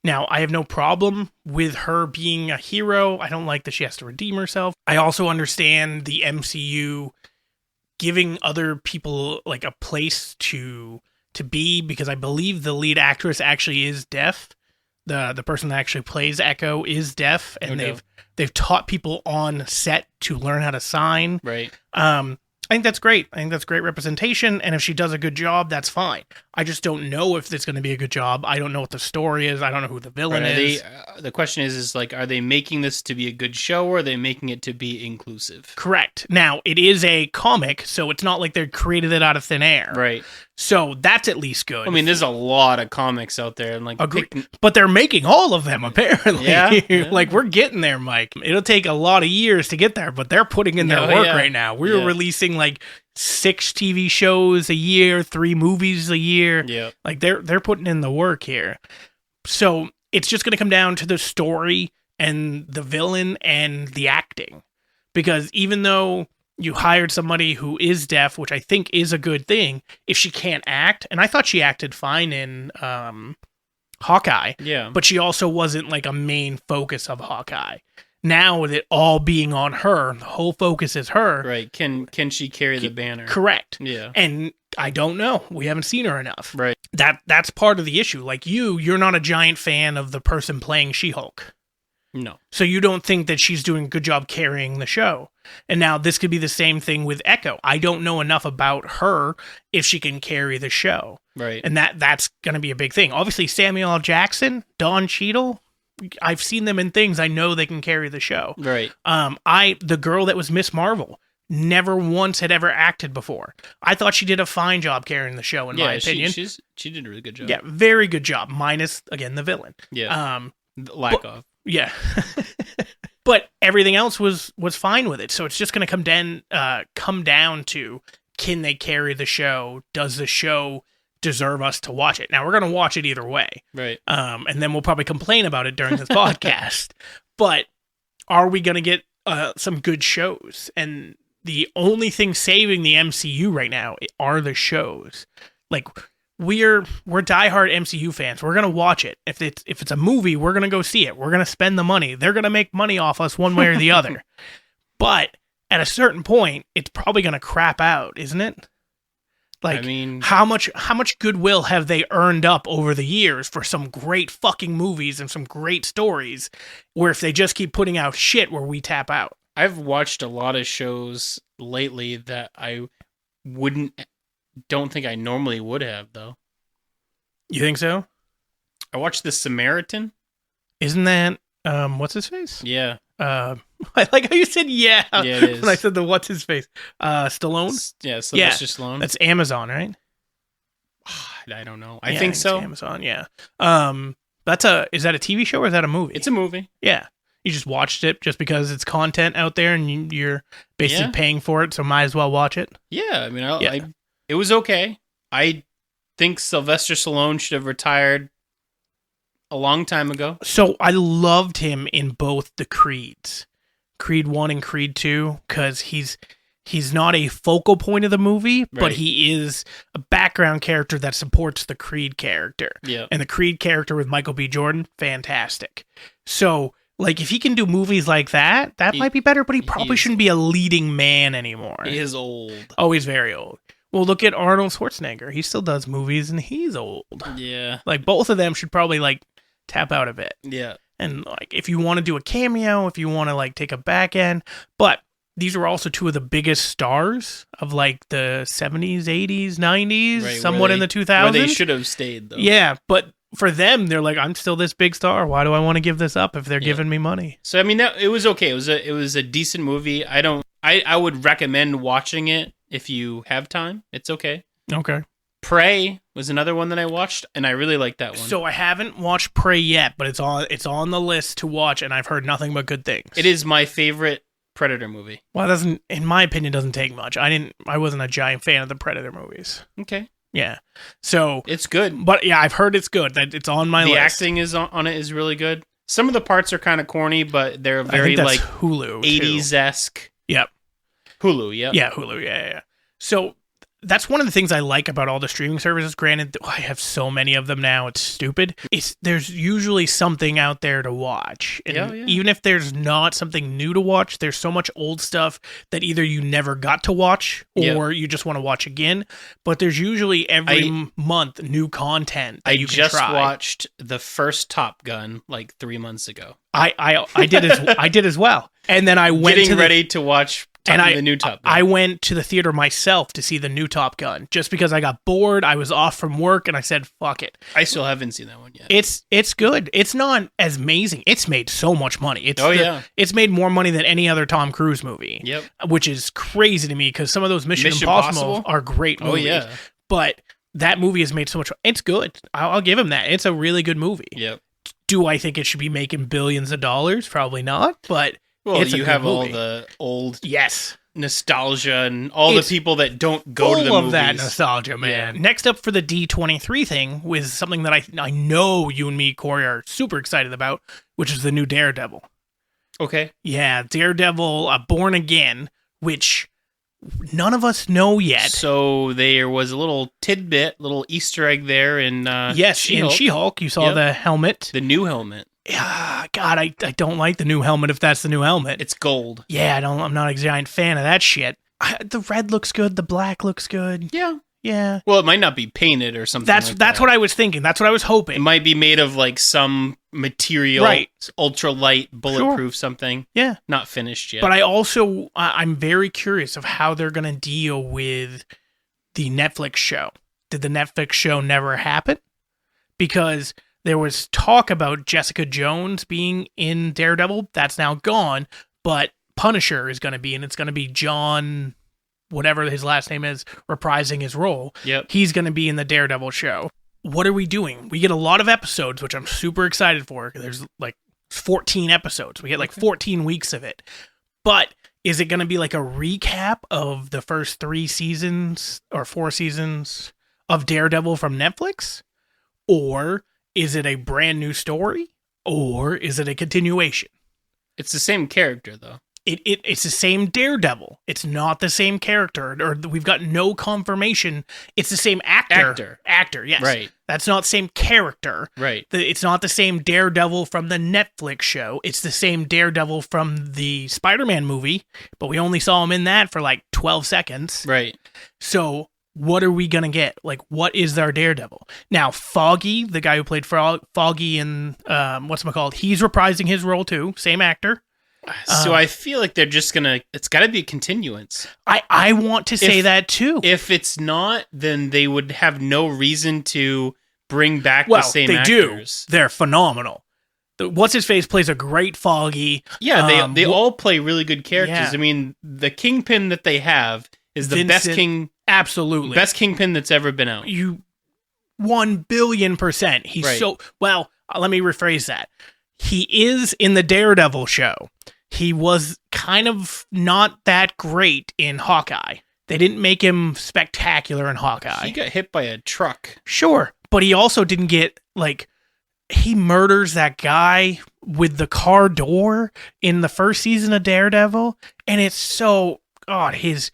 Now, I have no problem with her being a hero. I don't like that she has to redeem herself. I also understand the MCU giving other people like a place to be, because I believe the lead actress actually is deaf. The person that actually plays Echo is deaf, and they've taught people on set to learn how to sign. Right. I think that's great. I think that's great representation, and if she does a good job, that's fine. I just don't know if it's going to be a good job. I don't know what the story is. I don't know who the villain is. The question is like, are they making this to be a good show, or are they making it to be inclusive? Correct. Now, it is a comic, so it's not like they created it out of thin air. Right. So that's at least good. I mean, there's a lot of comics out there, and like, but they're making all of them apparently. Yeah. Like we're getting there, Mike. It'll take a lot of years to get there, but they're putting in their work right now. We're releasing like 6 TV shows a year, 3 movies a year. Yeah. Like they're putting in the work here. So it's just going to come down to the story and the villain and the acting, because even though you hired somebody who is deaf, which I think is a good thing, if she can't act, and I thought she acted fine in Hawkeye, but she also wasn't like a main focus of Hawkeye. Now with it all being on her, the whole focus is her. Right. Can she carry the banner? Correct. Yeah. And I don't know. We haven't seen her enough. Right. That's part of the issue. Like you're not a giant fan of the person playing She-Hulk. No. So you don't think that she's doing a good job carrying the show. And now this could be the same thing with Echo. I don't know enough about her if she can carry the show. Right. And that's going to be a big thing. Obviously, Samuel L. Jackson, Don Cheadle, I've seen them in things. I know they can carry the show. Right. The girl that was Miss Marvel never once had ever acted before. I thought she did a fine job carrying the show, in my opinion. She did a really good job. Yeah, very good job. Minus, again, the villain. Yeah. Lack of. Yeah. But everything else was fine with it. So it's just going to come down to, can they carry the show? Does the show deserve us to watch it? Now, we're going to watch it either way. Right. And then we'll probably complain about it during this podcast. But are we going to get some good shows? And the only thing saving the MCU right now are the shows. Like, we're diehard MCU fans. We're gonna watch it. If it's a movie, we're gonna go see it. We're gonna spend the money. They're gonna make money off us one way or the other. But at a certain point, it's probably going to crap out, isn't it? Like, I mean, how much goodwill have they earned up over the years for some great fucking movies and some great stories, where if they just keep putting out shit where we tap out? I've watched a lot of shows lately that don't think I normally would have, though. You think so? I watched The Samaritan. Isn't that, what's his face? Yeah. I like how you said yeah, Yeah, it is. when I said the what's his face. Stallone? Yeah, Sylvester Stallone. That's Amazon, right? I don't know. I think so. It's Amazon, yeah. Is that a TV show or is that a movie? It's a movie. Yeah. You just watched it just because it's content out there and you're basically paying for it, so might as well watch it. Yeah, I mean, it was okay. I think Sylvester Stallone should have retired a long time ago. So I loved him in both the Creeds, Creed 1 and Creed 2, because he's not a focal point of the movie, but he is a background character that supports the Creed character. Yeah. And the Creed character with Michael B. Jordan, fantastic. So, like, if he can do movies like that, might be better, but he probably shouldn't be a leading man anymore. He is old. Oh, he's very old. Well, look at Arnold Schwarzenegger. He still does movies, and he's old. Yeah. Like, both of them should probably, like, tap out a bit. Yeah. And, like, if you want to do a cameo, if you want to, like, take a back end. But these are also two of the biggest stars of, like, the 70s, 80s, 90s, somewhat in the 2000s. Where they should have stayed, though. Yeah, but for them, they're like, I'm still this big star. Why do I want to give this up if they're giving me money? So, I mean, it was okay. It was a decent movie. I would recommend watching it if you have time. It's okay. Okay. Prey was another one that I watched, and I really liked that one. So I haven't watched Prey yet, but it's on the list to watch, and I've heard nothing but good things. It is my favorite Predator movie. Well, it doesn't, in my opinion, doesn't take much. I wasn't a giant fan of the Predator movies. Okay. Yeah. So it's good. But yeah, I've heard it's good. That it's on my list. The acting is on it is really good. Some of the parts are kind of corny, but they're very like Hulu 80s-esque. Yep. Hulu, yeah. Yeah, Hulu, yeah. So that's one of the things I like about all the streaming services. Granted, I have so many of them now, it's stupid. There's usually something out there to watch. And even if there's not something new to watch, there's so much old stuff that either you never got to watch or you just want to watch again. But there's usually every month new content that you can try. I just watched the first Top Gun like 3 months ago. I did as well. And then I went ready to watch the new Top Gun. I went to the theater myself to see the new Top Gun just because I got bored. I was off from work and I said, fuck it. I still haven't seen that one yet. It's good. It's not as amazing. It's made so much money. It's made more money than any other Tom Cruise movie. Yep. Which is crazy to me because some of those Mission Impossible are great movies. Oh, yeah. But that movie has made so much. It's good. I'll give him that. It's a really good movie. Yep. Do I think it should be making billions of dollars? Probably not, but... Well, it's you have all the old nostalgia and all the people that don't go to the movies. Full of that nostalgia, man. Yeah. Next up for the D23 thing was something that I know you and me, Corey, are super excited about, which is the new Daredevil. Okay. Yeah, Daredevil Born Again, which none of us know yet. So there was a little tidbit, little Easter egg there in She-Hulk. In She-Hulk, you saw the helmet. The new helmet. Yeah, God, I don't like the new helmet if that's the new helmet. It's gold. Yeah, I'm not a giant fan of that shit. The red looks good. The black looks good. Yeah. Well, it might not be painted or something That's what I was thinking. That's what I was hoping. It might be made of like some material, ultra light, bulletproof something. Yeah. Not finished yet. But I'm very curious of how they're going to deal with the Netflix show. Did the Netflix show never happen? Because... there was talk about Jessica Jones being in Daredevil. That's now gone. But Punisher is going to be, and it's going to be John, whatever his last name is, reprising his role. Yep. He's going to be in the Daredevil show. What are we doing? We get a lot of episodes, which I'm super excited for. There's like 14 episodes. We get like 14 weeks of it. But is it going to be like a recap of the first 3 seasons or 4 seasons of Daredevil from Netflix? Or... is it a brand new story, or is it a continuation? It's the same character, though. It's the same Daredevil. It's not the same character, or we've got no confirmation. It's the same actor. Actor, yes. Right. That's not the same character. Right. It's not the same Daredevil from the Netflix show. It's the same Daredevil from the Spider-Man movie, but we only saw him in that for like 12 seconds. Right. So what are we going to get? Like, what is our Daredevil? Now, Foggy, the guy who played Foggy in, whatchamacallit, he's reprising his role too. Same actor. So I feel like they're just gonna. It's got to be a continuance. I want to say that too. If it's not, then they would have no reason to bring back the same actors. Do. They're phenomenal. What's his face plays a great Foggy. Yeah, they all play really good characters. Yeah. I mean, the Kingpin that they have is the absolutely best Kingpin that's ever been out. 1,000,000,000%. He's right. so well. Let me rephrase that. He is in the Daredevil show. He was kind of not that great in Hawkeye. They didn't make him spectacular in Hawkeye. He got hit by a truck. Sure, but he also didn't get, like, he murders that guy with the car door in the first season of Daredevil, and it's so, God, his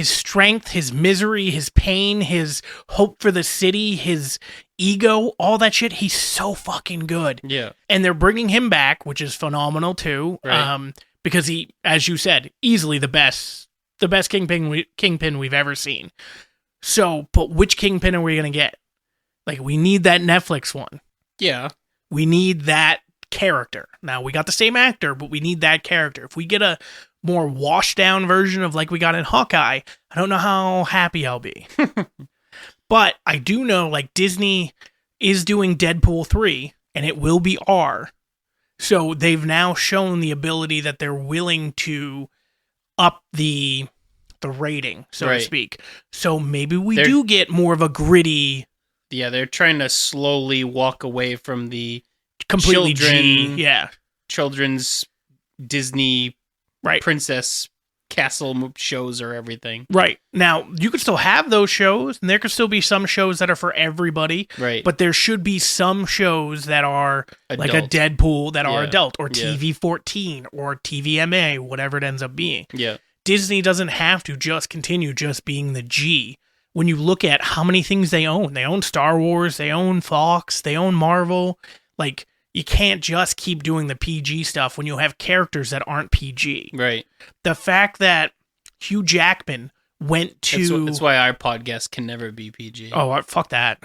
strength, his misery, his pain, his hope for the city, his ego, all that shit, he's so fucking good. Yeah. And they're bringing him back, which is phenomenal too. Right. Because he, as you said, easily the best Kingpin we've ever seen. So, but which Kingpin are we going to get? Like, we need that Netflix one. Yeah. We need that character. Now, we got the same actor, but we need that character. If we get a more washed down version of like we got in Hawkeye, I don't know how happy I'll be. But I do know, like, Disney is doing Deadpool 3, and it will be R. So they've now shown the ability that they're willing to up the rating, so to speak. So maybe we do get more of a gritty. Yeah, they're trying to slowly walk away from the completely children's Disney princess castle shows or everything. Right. Now, you could still have those shows, and there could still be some shows that are for everybody. Right. But there should be some shows that are adult. like a Deadpool that are adult, or TV-14, or TVMA, whatever it ends up being. Yeah. Disney doesn't have to just continue just being the G. When you look at how many things they own Star Wars, they own Fox, they own Marvel. Like, you can't just keep doing the PG stuff when you have characters that aren't PG. Right. The fact that Hugh Jackman went to... That's why our podcast can never be PG. Oh, fuck that.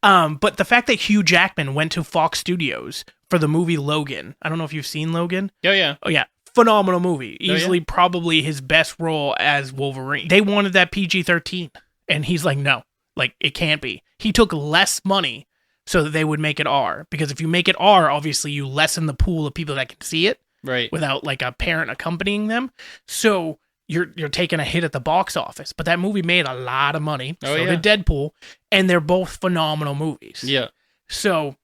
But the fact that Hugh Jackman went to Fox Studios for the movie Logan. I don't know if you've seen Logan. Oh, yeah. Oh, yeah. Phenomenal movie. Easily probably his best role as Wolverine. They wanted that PG-13. And he's like, no. Like, it can't be. He took less money so that they would make it R. Because if you make it R, obviously you lessen the pool of people that can see it. Right. Without, like, a parent accompanying them. So you're taking a hit at the box office. But that movie made a lot of money. So did Deadpool. And they're both phenomenal movies. Yeah. So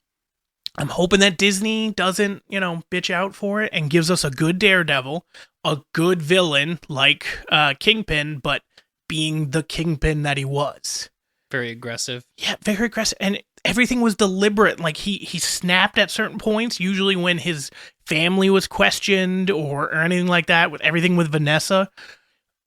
I'm hoping that Disney doesn't, bitch out for it and gives us a good Daredevil, a good villain like Kingpin, but being the Kingpin that he was. Very aggressive. Yeah, very aggressive. And everything was deliberate. Like, he snapped at certain points, usually when his family was questioned or anything like that, with everything with Vanessa.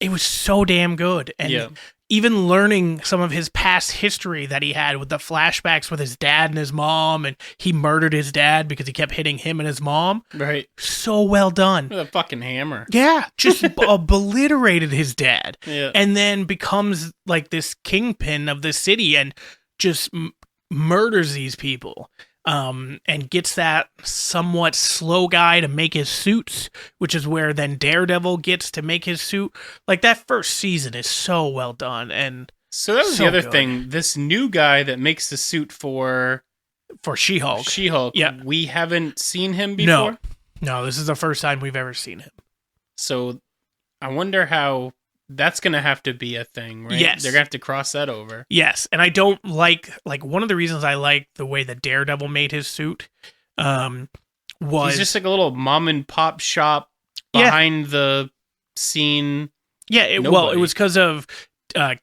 It was so damn good. And even learning some of his past history that he had with the flashbacks with his dad and his mom, and he murdered his dad because he kept hitting him and his mom. Right. So well done. With a fucking hammer. Yeah. Just obliterated his dad. Yeah. And then becomes like this kingpin of the city and just murders these people. And gets that somewhat slow guy to make his suits, which is where then Daredevil gets to make his suit. Like, that first season is so well done. And so that was the other thing. This new guy that makes the suit for She-Hulk. Yeah. We haven't seen him before? No, this is the first time we've ever seen him. So I wonder how that's going to have to be a thing, right? Yes. They're going to have to cross that over. Yes, and I don't like one of the reasons I like the way that Daredevil made his suit was... He's just like a little mom and pop shop behind the scene. Yeah, it was because of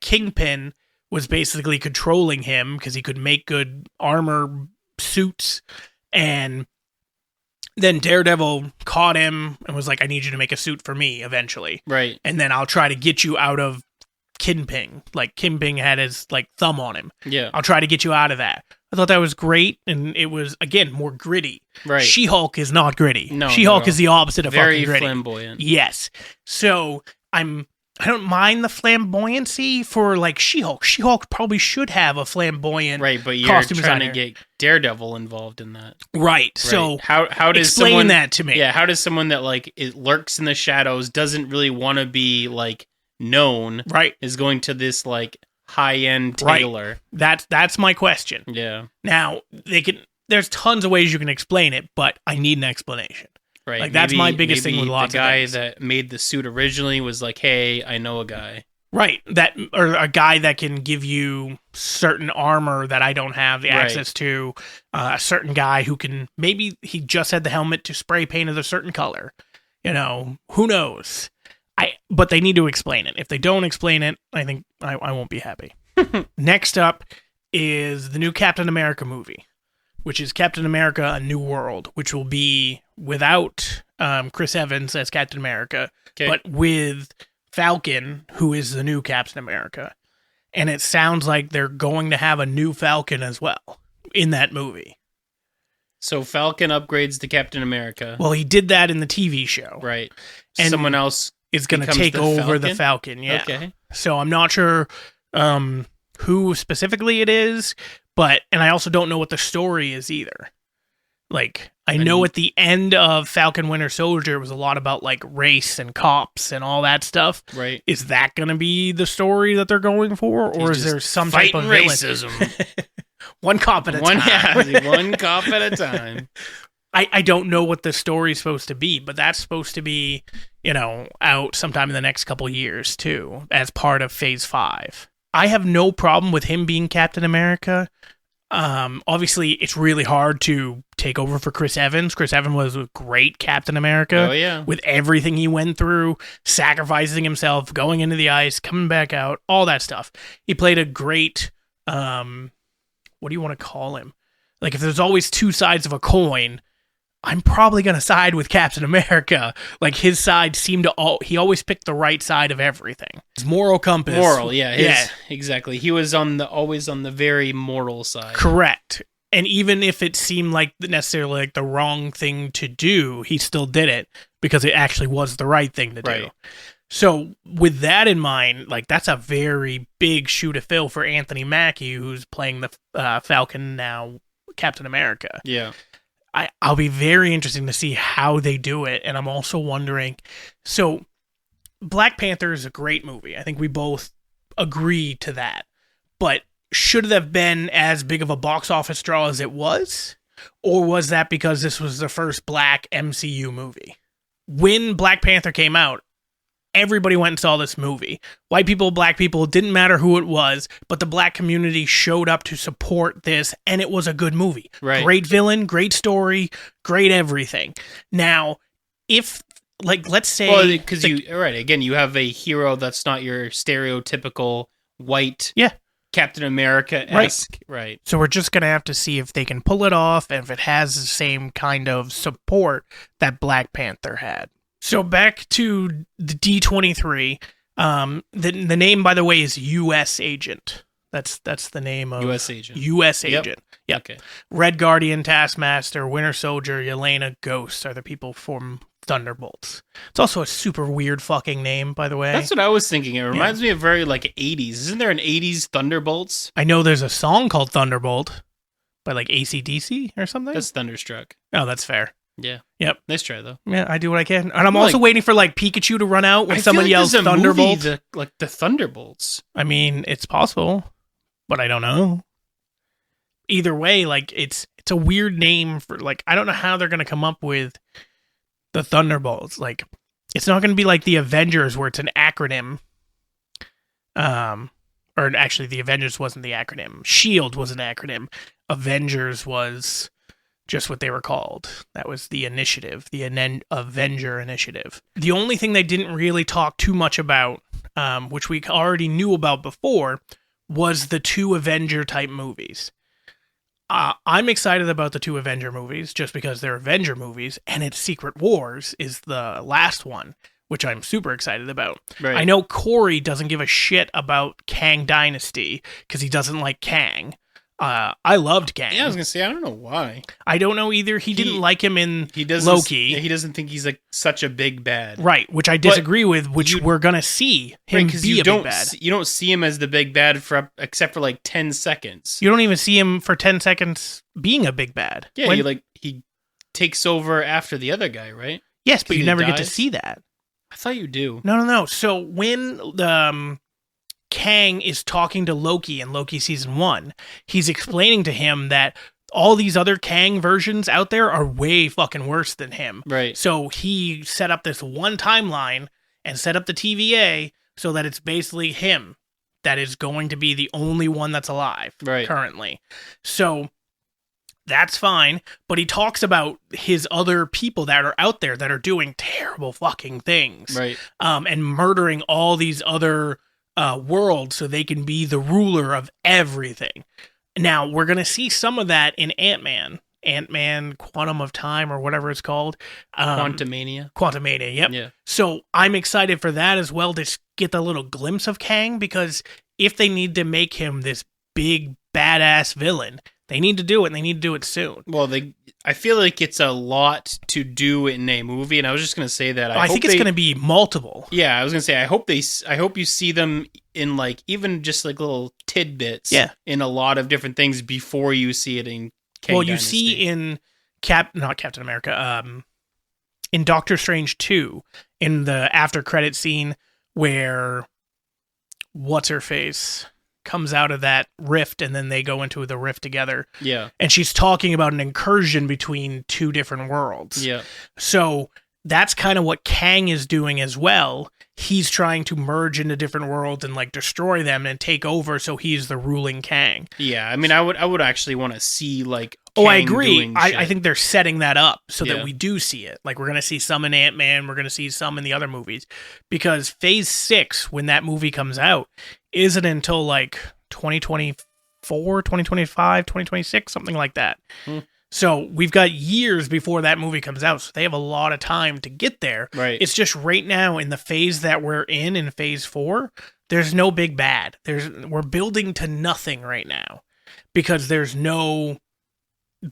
Kingpin was basically controlling him because he could make good armor suits, and Then Daredevil caught him and was like, I need you to make a suit for me eventually. Right. And then I'll try to get you out of Kingpin. Like, Kingpin had his, like, thumb on him. Yeah. I'll try to get you out of that. I thought that was great, and it was, again, more gritty. Right. She-Hulk is not gritty. No, She-Hulk is the opposite of very fucking gritty. flamboyant. Yes. So, I don't mind the flamboyancy for, like, She-Hulk. She-Hulk probably should have a flamboyant Right, but you're costume trying designer. to get Daredevil involved in that. Right. So, how does explain someone that to me. Yeah, how does someone that like it lurks in the shadows, doesn't really want to be like known, right. is going to this like high-end tailor? Right. That's my question. Yeah. Now, there's tons of ways you can explain it, but I need an explanation. Right. Like, that's my biggest thing with lots of of things. The guy things. that made the suit originally was like, hey, I know a guy. Right. Or a guy that can give you certain armor that I don't have the access to. A certain guy who can, maybe he just had the helmet to spray paint of a certain color. You know, who knows? But they need to explain it. If they don't explain it, I think I won't be happy. Next up is the new Captain America movie, which is Captain America: A New World, which will be without Chris Evans as Captain America, but with Falcon, who is the new Captain America. And it sounds like they're going to have a new Falcon as well in that movie. So Falcon upgrades to Captain America. Well, he did that in the TV show. Right. And someone else is going to take over the Falcon. Yeah. Okay. So I'm not sure who specifically it is, and I also don't know what the story is either. Like, I know at the end of Falcon Winter Soldier, it was a lot about, like, race and cops and all that stuff. Right. Is that going to be the story that they're going for? Or is there some type of racism? One cop at a time. Yeah, one cop at a time. I don't know what the story's supposed to be, but that's supposed to be, out sometime in the next couple years, too, as part of Phase 5. I have no problem with him being Captain America. Obviously, it's really hard to take over for Chris Evans. Chris Evans was a great Captain America. Oh, yeah. With everything he went through, sacrificing himself, going into the ice, coming back out, all that stuff. He played a great, what do you want to call him? Like, if there's always two sides of a coin, I'm probably going to side with Captain America. Like, his side seemed to he always picked the right side of everything. His moral compass. Yeah, exactly. He was always on the very moral side. Correct. And even if it seemed like necessarily like the wrong thing to do, he still did it because it actually was the right thing to do. Right. So with that in mind, like, that's a very big shoe to fill for Anthony Mackie, who's playing the Falcon now, Captain America. Yeah. I'll be very interested to see how they do it. And I'm also wondering, so Black Panther is a great movie. I think we both agree to that. But should it have been as big of a box office draw as it was? Or was that because this was the first Black MCU movie? When Black Panther came out, everybody went and saw this movie. White people, black people, didn't matter who it was, but the black community showed up to support this, and it was a good movie. Right. Great villain, great story, great everything. Now, if, like, let's say... Well, because again, you have a hero that's not your stereotypical white Captain America-esque. Right. So we're just going to have to see if they can pull it off, and if it has the same kind of support that Black Panther had. So back to the D23. The name, by the way, is U.S. Agent. That's the name of U.S. Agent. U.S. Agent. Yep. Okay. Red Guardian, Taskmaster, Winter Soldier, Yelena, Ghost are the people from Thunderbolts. It's also a super weird fucking name, by the way. That's what I was thinking. It reminds me of very like 80s. Isn't there an 80s Thunderbolts? I know there's a song called Thunderbolt by like AC/DC or something. That's Thunderstruck. Oh, that's fair. Yeah. Yep. Nice try, though. Yeah, I do what I can. And I'm also waiting for, like, Pikachu to run out when someone yells Thunderbolt. The Thunderbolts. I mean, it's possible, but I don't know. Either way, like, it's a weird name for, like, I don't know how they're going to come up with the Thunderbolts. Like, it's not going to be like the Avengers where it's an acronym. Or actually, the Avengers wasn't the acronym. SHIELD was an acronym. Avengers was... just what they were called. That was the initiative, the Avenger Initiative. The only thing they didn't really talk too much about, which we already knew about before, was the two Avenger-type movies. I'm excited about the 2 Avenger movies just because they're Avenger movies, and it's Secret Wars is the last one, which I'm super excited about. Right. I know Corey doesn't give a shit about Kang Dynasty because he doesn't like Kang. I loved Kang. Yeah, I was gonna say I don't know why. I don't know either. He didn't like him in Loki. Yeah, he doesn't think he's like such a big bad. Right, which I disagree with. Which we're gonna see him be a big bad. You don't see him as the big bad except for like 10 seconds. You don't even see him for 10 seconds being a big bad. Yeah, he takes over after the other guy, right? Yes, but you never get to see that. I thought you do. No. So when Kang is talking to Loki in Loki season 1, he's explaining to him that all these other Kang versions out there are way fucking worse than him. Right. So he set up this one timeline and set up the TVA so that it's basically him that is going to be the only one that's alive currently. So that's fine, but he talks about his other people that are out there that are doing terrible fucking things. Right. And murdering all these other world so they can be the ruler of everything. Now, we're going to see some of that in Ant-Man Quantum of Time or whatever it's called. Quantumania, yep. Yeah. So I'm excited for that as well to get a little glimpse of Kang, because if they need to make him this big badass villain, they need to do it, and they need to do it soon. Well, I feel like it's a lot to do in a movie, and I was just going to say that I think it's going to be multiple. Yeah, I was going to say I hope you see them in like even just like little tidbits in a lot of different things before you see it in Kang Dynasty. You see in not Captain America, in Doctor Strange 2, in the after credit scene where what's her face comes out of that rift and then they go into the rift together. Yeah. And she's talking about an incursion between 2 different worlds. Yeah. So that's kind of what Kang is doing as well. He's trying to merge into different worlds and like destroy them and take over, so he's the ruling Kang. Yeah, I mean I would actually want to see like Kang I agree. I think they're setting that up so that we do see it. Like we're going to see some in Ant-Man, we're going to see some in the other movies, because Phase 6, when that movie comes out, isn't until like 2024, 2025, 2026, something like that. So we've got years before that movie comes out, so they have a lot of time to get there. Right. It's just right now in the phase that we're in Phase 4, there's no big bad. We're building to nothing right now because there's no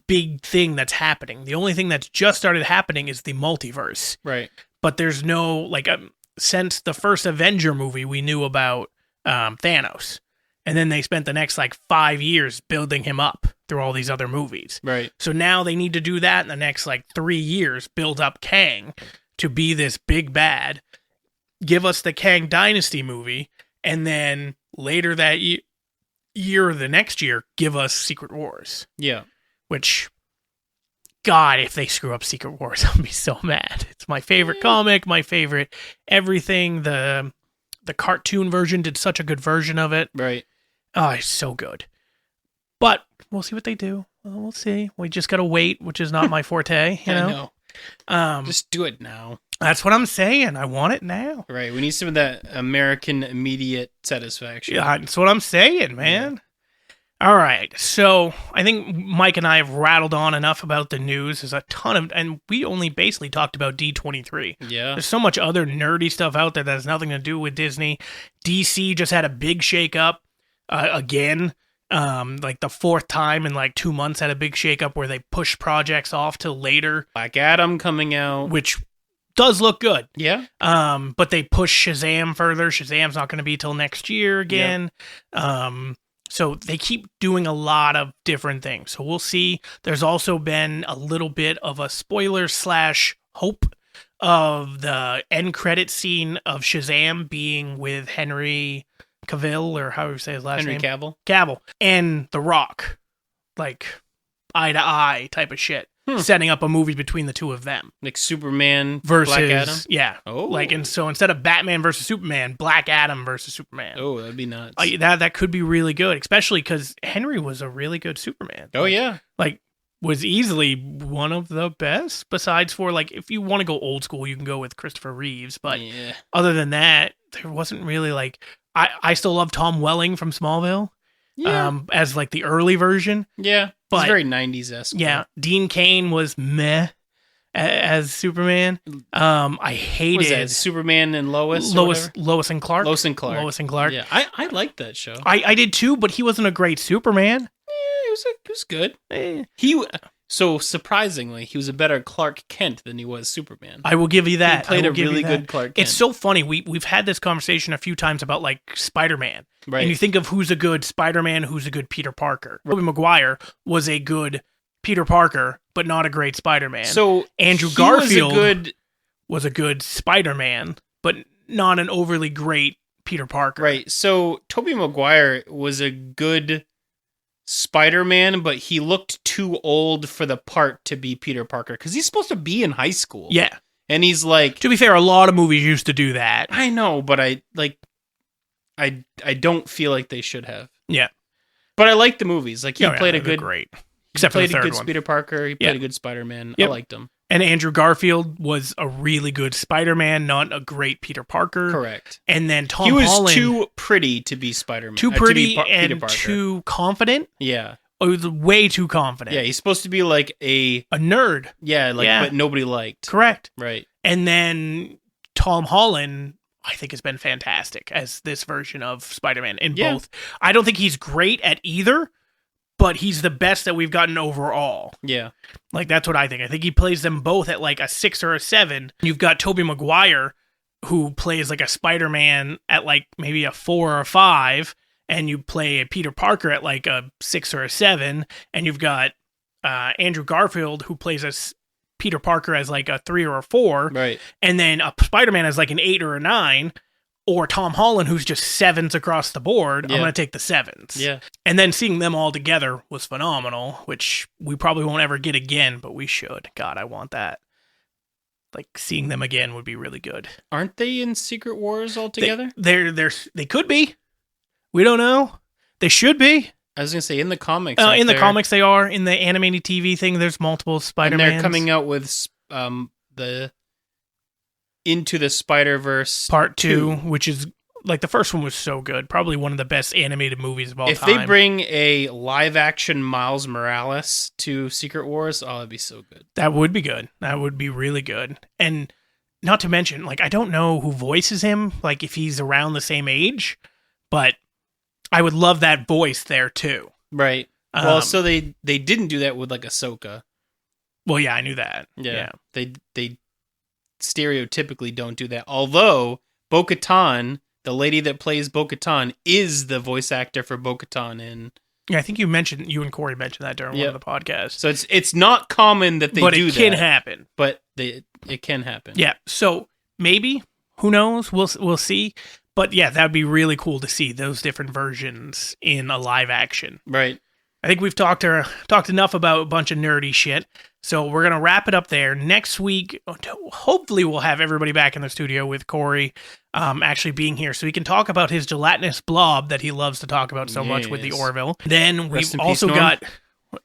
big thing that's happening. The only thing that's just started happening is the multiverse. Right. But there's no, like, since the first Avenger movie, we knew about Thanos. And then they spent the next, 5 years building him up through all these other movies. Right. So now they need to do that in the next, 3 years, build up Kang to be this big bad, give us the Kang Dynasty movie, and then later that year or the next year, give us Secret Wars. Yeah. Which, God, if they screw up Secret Wars, I'll be so mad. It's my favorite comic, my favorite everything. The cartoon version did such a good version of it. Right. Oh, it's so good. But we'll see what they do. We'll see. We just got to wait, which is not my forte, you know? I know. Just do it now. That's what I'm saying. I want it now. Right. We need some of that American immediate satisfaction. Yeah, that's what I'm saying, man. Yeah. All right. So I think Mike and I have rattled on enough about the news. There's a ton of, and we only basically talked about D23. Yeah. There's so much other nerdy stuff out there that has nothing to do with Disney. DC just had a big shakeup again. The fourth time in 2 months had a big shakeup where they pushed projects off to later. Black Adam coming out. Which does look good. Yeah. But they pushed Shazam further. Shazam's not going to be till next year again. Yep. So they keep doing a lot of different things. So we'll see. There's also been a little bit of a spoiler / hope of the end credit scene of Shazam being with Henry Cavill, or however you say his last name. Henry Cavill. And The Rock. Eye to eye type of shit. Setting up a movie between the two of them. Like Superman versus Black Adam? Yeah. Oh. And so instead of Batman versus Superman, Black Adam versus Superman. Oh, that'd be nuts. That could be really good, especially because Henry was a really good Superman. Oh, yeah. Was easily one of the best, besides for, if you want to go old school, you can go with Christopher Reeves. But other than that, there wasn't really, I still love Tom Welling from Smallville. as like the early version. Yeah, but it's very 90s-esque. Yeah, Dean Cain was meh as Superman. I hated Was that Superman and Lois and Clark. Lois and Clark. Yeah, I liked that show. I did too, but he wasn't a great Superman. It was good. So surprisingly, he was a better Clark Kent than he was Superman. I will give you that. He played a really good Clark Kent. It's so funny. We've had this conversation a few times about like Spider-Man. Right. And you think of who's a good Spider-Man, who's a good Peter Parker. Tobey Maguire was a good Peter Parker, but not a great Spider-Man. So Andrew Garfield was a good Spider-Man, but not an overly great Peter Parker. Right. So Tobey Maguire was a good Spider-Man, but he looked too old for the part to be Peter Parker because he's supposed to be in high school. Yeah. And he's like... To be fair, a lot of movies used to do that. I know, but I don't feel like they should have. Yeah. But I like the movies. Like, he played a good... Great. Except for the third one. He played a good Peter Parker. He played a good Spider-Man. Yep. I liked him. And Andrew Garfield was a really good Spider-Man, not a great Peter Parker. Correct. And then Tom Holland... He was too pretty to be Spider-Man. Too pretty Peter and Parker. too confident. Yeah. He was way too confident. Yeah, he's supposed to be like a nerd. Yeah, but nobody liked. Correct. Right. And then Tom Holland, I think, has been fantastic as this version of Spider-Man in both. I don't think he's great at either, but he's the best that we've gotten overall. Yeah. Like, that's what I think. I think he plays them both at like a 6 or a 7. You've got Tobey Maguire, who plays like a Spider-Man at like maybe a 4 or a 5, and you play a Peter Parker at like a 6 or a 7, and you've got Andrew Garfield, who plays a Peter Parker as like a 3 or a 4, right? And then a Spider-Man as like an 8 or a 9, or Tom Holland, who's just 7s across the board. I'm going to take the 7s. Yeah. And then seeing them all together was phenomenal, which we probably won't ever get again, but we should. God, I want that. Like, seeing them again would be really good. Aren't they in Secret Wars all together? They could be. We don't know. They should be. I was going to say, in the comics. In the comics, they are. In the animated TV thing, there's multiple Spider-Mans. And they're coming out with the Into the Spider-Verse Part 2, which is, like, the first one was so good. Probably one of the best animated movies of all time. If they bring a live-action Miles Morales to Secret Wars, that'd be so good. That would be good. That would be really good. And not to mention, like, I don't know who voices him, like, if he's around the same age, but I would love that voice there too. Right. Well, so they didn't do that with like Ahsoka. Well, yeah, I knew that. Yeah. They stereotypically don't do that. Although Bo-Katan, the lady that plays Bo-Katan, is the voice actor for Bo-Katan in. Yeah, I think you and Corey mentioned that during one of the podcasts. So it's not common that they do that. But it can happen. But it can happen. Yeah. So maybe, who knows? We'll see. But yeah, that would be really cool to see those different versions in a live action. Right. I think we've talked enough about a bunch of nerdy shit. So we're going to wrap it up there. Next week, hopefully we'll have everybody back in the studio with Corey actually being here so he can talk about his gelatinous blob that he loves to talk about so much with the Orville. Then we've also got...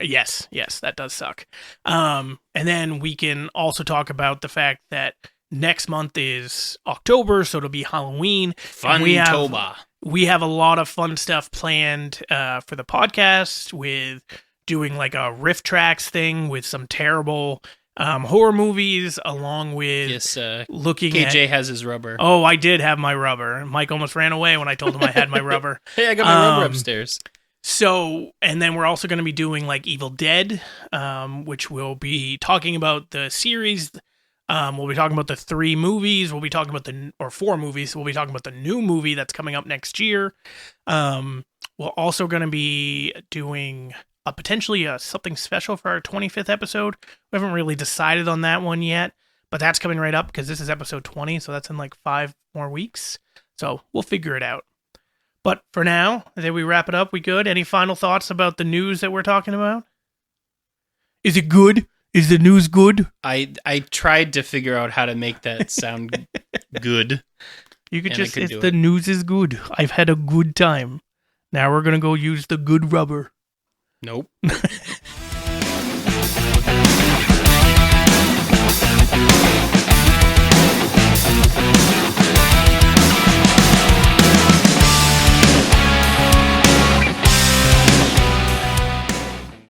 Yes, that does suck. And then we can also talk about the fact that next month is October, so it'll be Halloween. Fun-tober. We have a lot of fun stuff planned for the podcast, with doing like a riff tracks thing with some terrible horror movies, along with looking at... KJ has his rubber. Oh, I did have my rubber. Mike almost ran away when I told him I had my rubber. Hey, I got my rubber upstairs. So, and then we're also going to be doing like Evil Dead, which we'll be talking about the series. We'll be talking about the 3 movies. We'll be talking about 4 movies. We'll be talking about the new movie that's coming up next year. We're also going to be doing potentially something special for our 25th episode. We haven't really decided on that one yet, but that's coming right up because this is episode 20, so that's in like 5 more weeks. So we'll figure it out. But for now, did we wrap it up? We good? Any final thoughts about the news that we're talking about? Is it good? Is the news good? I tried to figure out how to make that sound good. You could just, the news is good. I've had a good time. Now we're going to go use the good rubber. Nope.